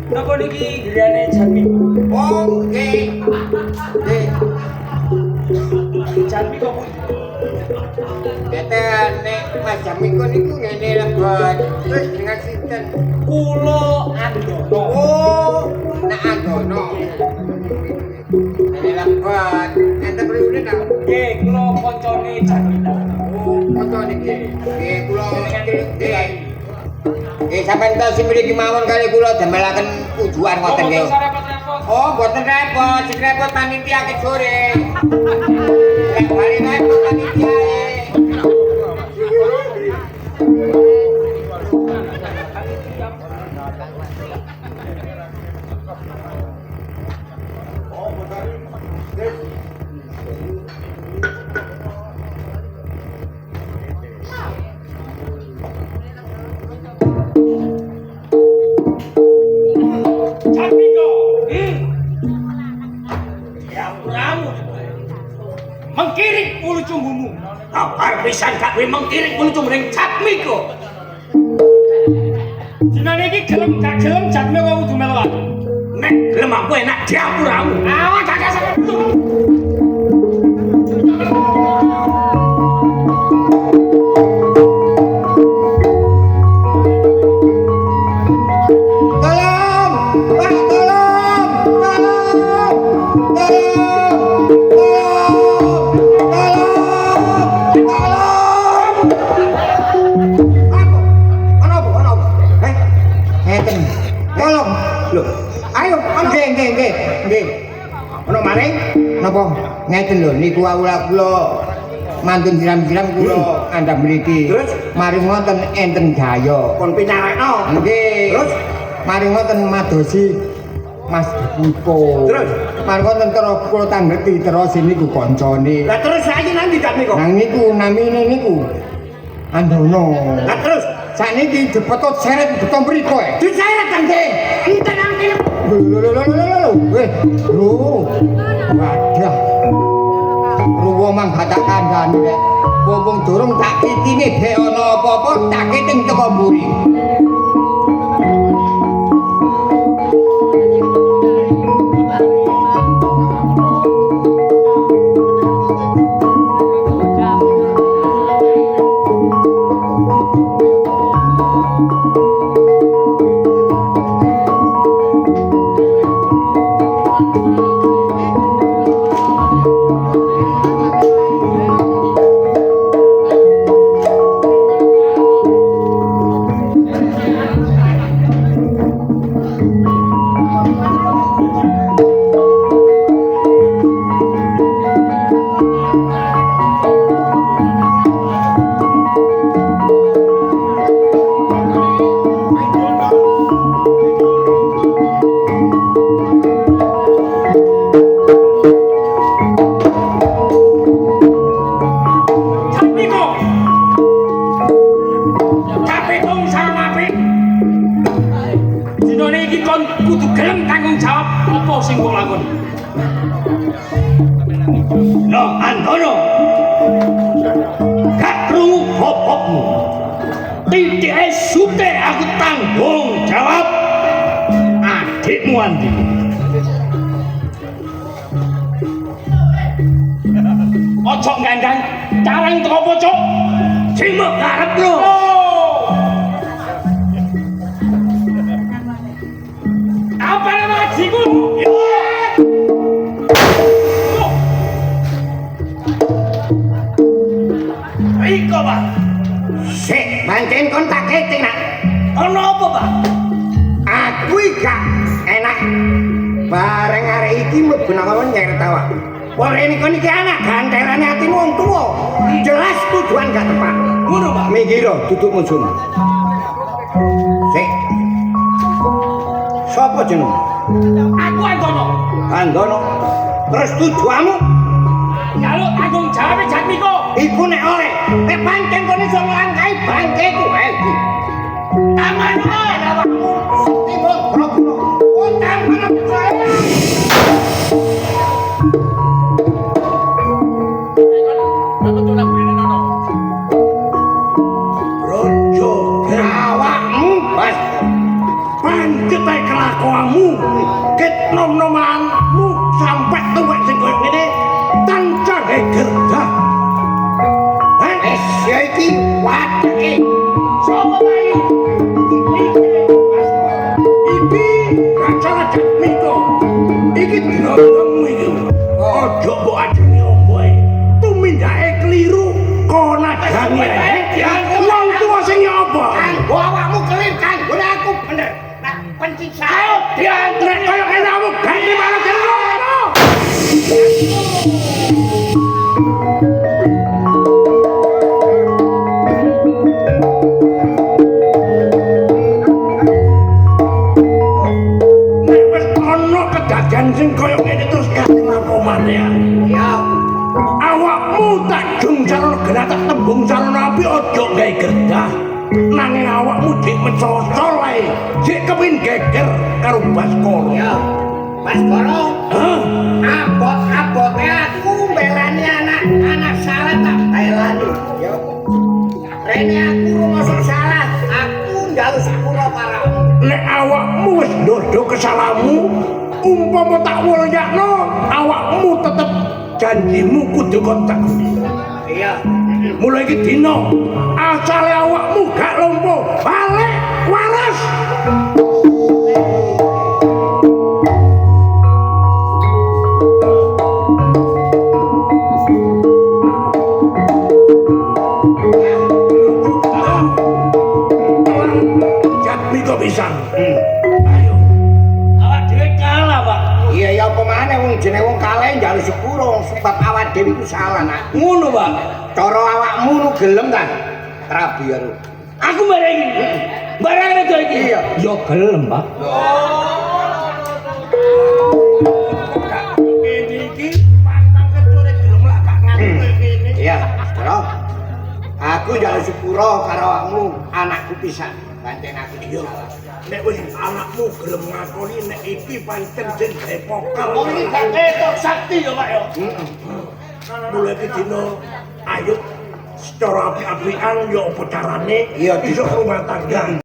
Napa niki griyane Jatmiko? Oh, nggih. Nggih. Jatmiko pundi? Ngeten nek Mas Jatmiko niku ngene lebet. Terus dengan sinten? Kula Andono. Oh, nak Andono. Ngene lebet. Enten pripun ta? Nggih, kula kancane Jatmiko. Oh, kancane nggih. Nggih, kula nggih. Sampeyan ta sing mriki mawon kali kula damelaken tujuan ngoten nggih. Oh, mboten repot, sing repot panitia ke sore. Lek bali repot panitia. Mengkirik ulu cumbumu. Kabar pisan gak kowe mengkirik ulu cumburing Jatmiko. Dinane iki gelem gak gelem Jatmiko kudu melu aku. Nek gelem aku enak diapuramu. Awas gak kasar. Ngeten lho niku awula kula mantun siram-siram kula andhap mriki. Terus mari ngoten enten Jaya. Kon pinyarekno. Nggih. Terus mari ngoten madosi Mas Jatmiko. Terus mari ngoten terus kula tanggeti terus niku kancane. Lah terus saiki nang ndi Jatmiko? Nang niku namine niku Andono. Lah terus sakniki dipetot seret beto mriko e. Diseret kan nggih. Enten nang kene. Lho. Weh, lho. Wadah. Ruwo mang batak kandhane rek. Wong durung tak kitine bek ana apa-apa tak kiting teko mburi. kon kudu gelem tanggung jawab apa sing mbok lakoni. No, Antono. Gak krungu hop-hopmu. Titike sute aku tanggung jawab. Adikmu Andi. Ojo ngandang carang teko apa, Cuk? Simak karep lo. Apa nama ajiku? Iko, Pak. Sik, pancen kon tak keting nak. Ono apa, Pak? Aku gak enak. Bareng arek iki mlebu nang kono nyeret awak. Warene kon iki anak gantelane atimu wong tuwa. Jelas tujuan gak tepat. Ngono, Pak. Mikir duduk musun. Sik. Sopo jeneng? Aku Antono. Andono. Terus tujuanmu? Jaluk tanggung jawab Jatmiko. Iku nek oleh, nek pancen kon iso nglangkai bangkeku, Helgi. Taman oleh awakmu. Timbul grogno. Utang menep saya. Rojo awakmu, Mas. Pancet ae kelakuanmu. Ket nom-nomanmu sampai tuwek sing koyo ngene. Tancang gerdah. Wes ya iki watake. Sopo wae? Iki acara Jatmiko. Iki drogemu iki. Ojo mbok ajeni omboe. Tumindake kliru kon ajani ae. Wong tuwa sing nyoba. Awakmu kelir kanggone aku bener. Nak penting sae. Diantrek koyo kene awakmu ganti malah kene. Nek wis ana kedadian sing koyo ngene terus ganti lapo maneh. Ya, Awakmu tak jung sarana genah tak tembung sarana api aja gawe gerdah. Nanging awakmu dik mencocol ae. Dik kepin geger karo Baskara. ya. Baskara, Hah? abot-abote aku mbelani anak salah tak belani. Ya. Rene aku rumasa salah, aku njaluk sepura paramu. Nek awakmu wis ndodo kesalahanmu, umpama tak wulyakno, awakmu tetep janjimu kudu kontak. Iya. Mulai iki dina, asale awakmu gak lumpuh, balik waras. Jatmiko pisan. Ayo. Awak dhewe kalah, Pak. Iya ya apa maneh wong jenenge wong kalih njaluk sepura sebab awak dhewe iku salah nak. Ngono, Pak. Cara awakmu nu gelem kan? Rabi karo. Aku barengi. Barang itu iki. Iya. Yo gelem, Pak. Ini iki pantang kecore gelem lak gak nganti kene. Iya, Bro. Aku njaluk sepura karo awakmu, anakku pisan. Pancen aku iki salah. Nek wis anakmu gelem ngakoni nek iki pancen sing gawe pokal. Wong iki gak ketok sakti yo, Pak yo. Mulai iki dina ayo secara api-apian yo apa carane Iya, iso rumah tangga.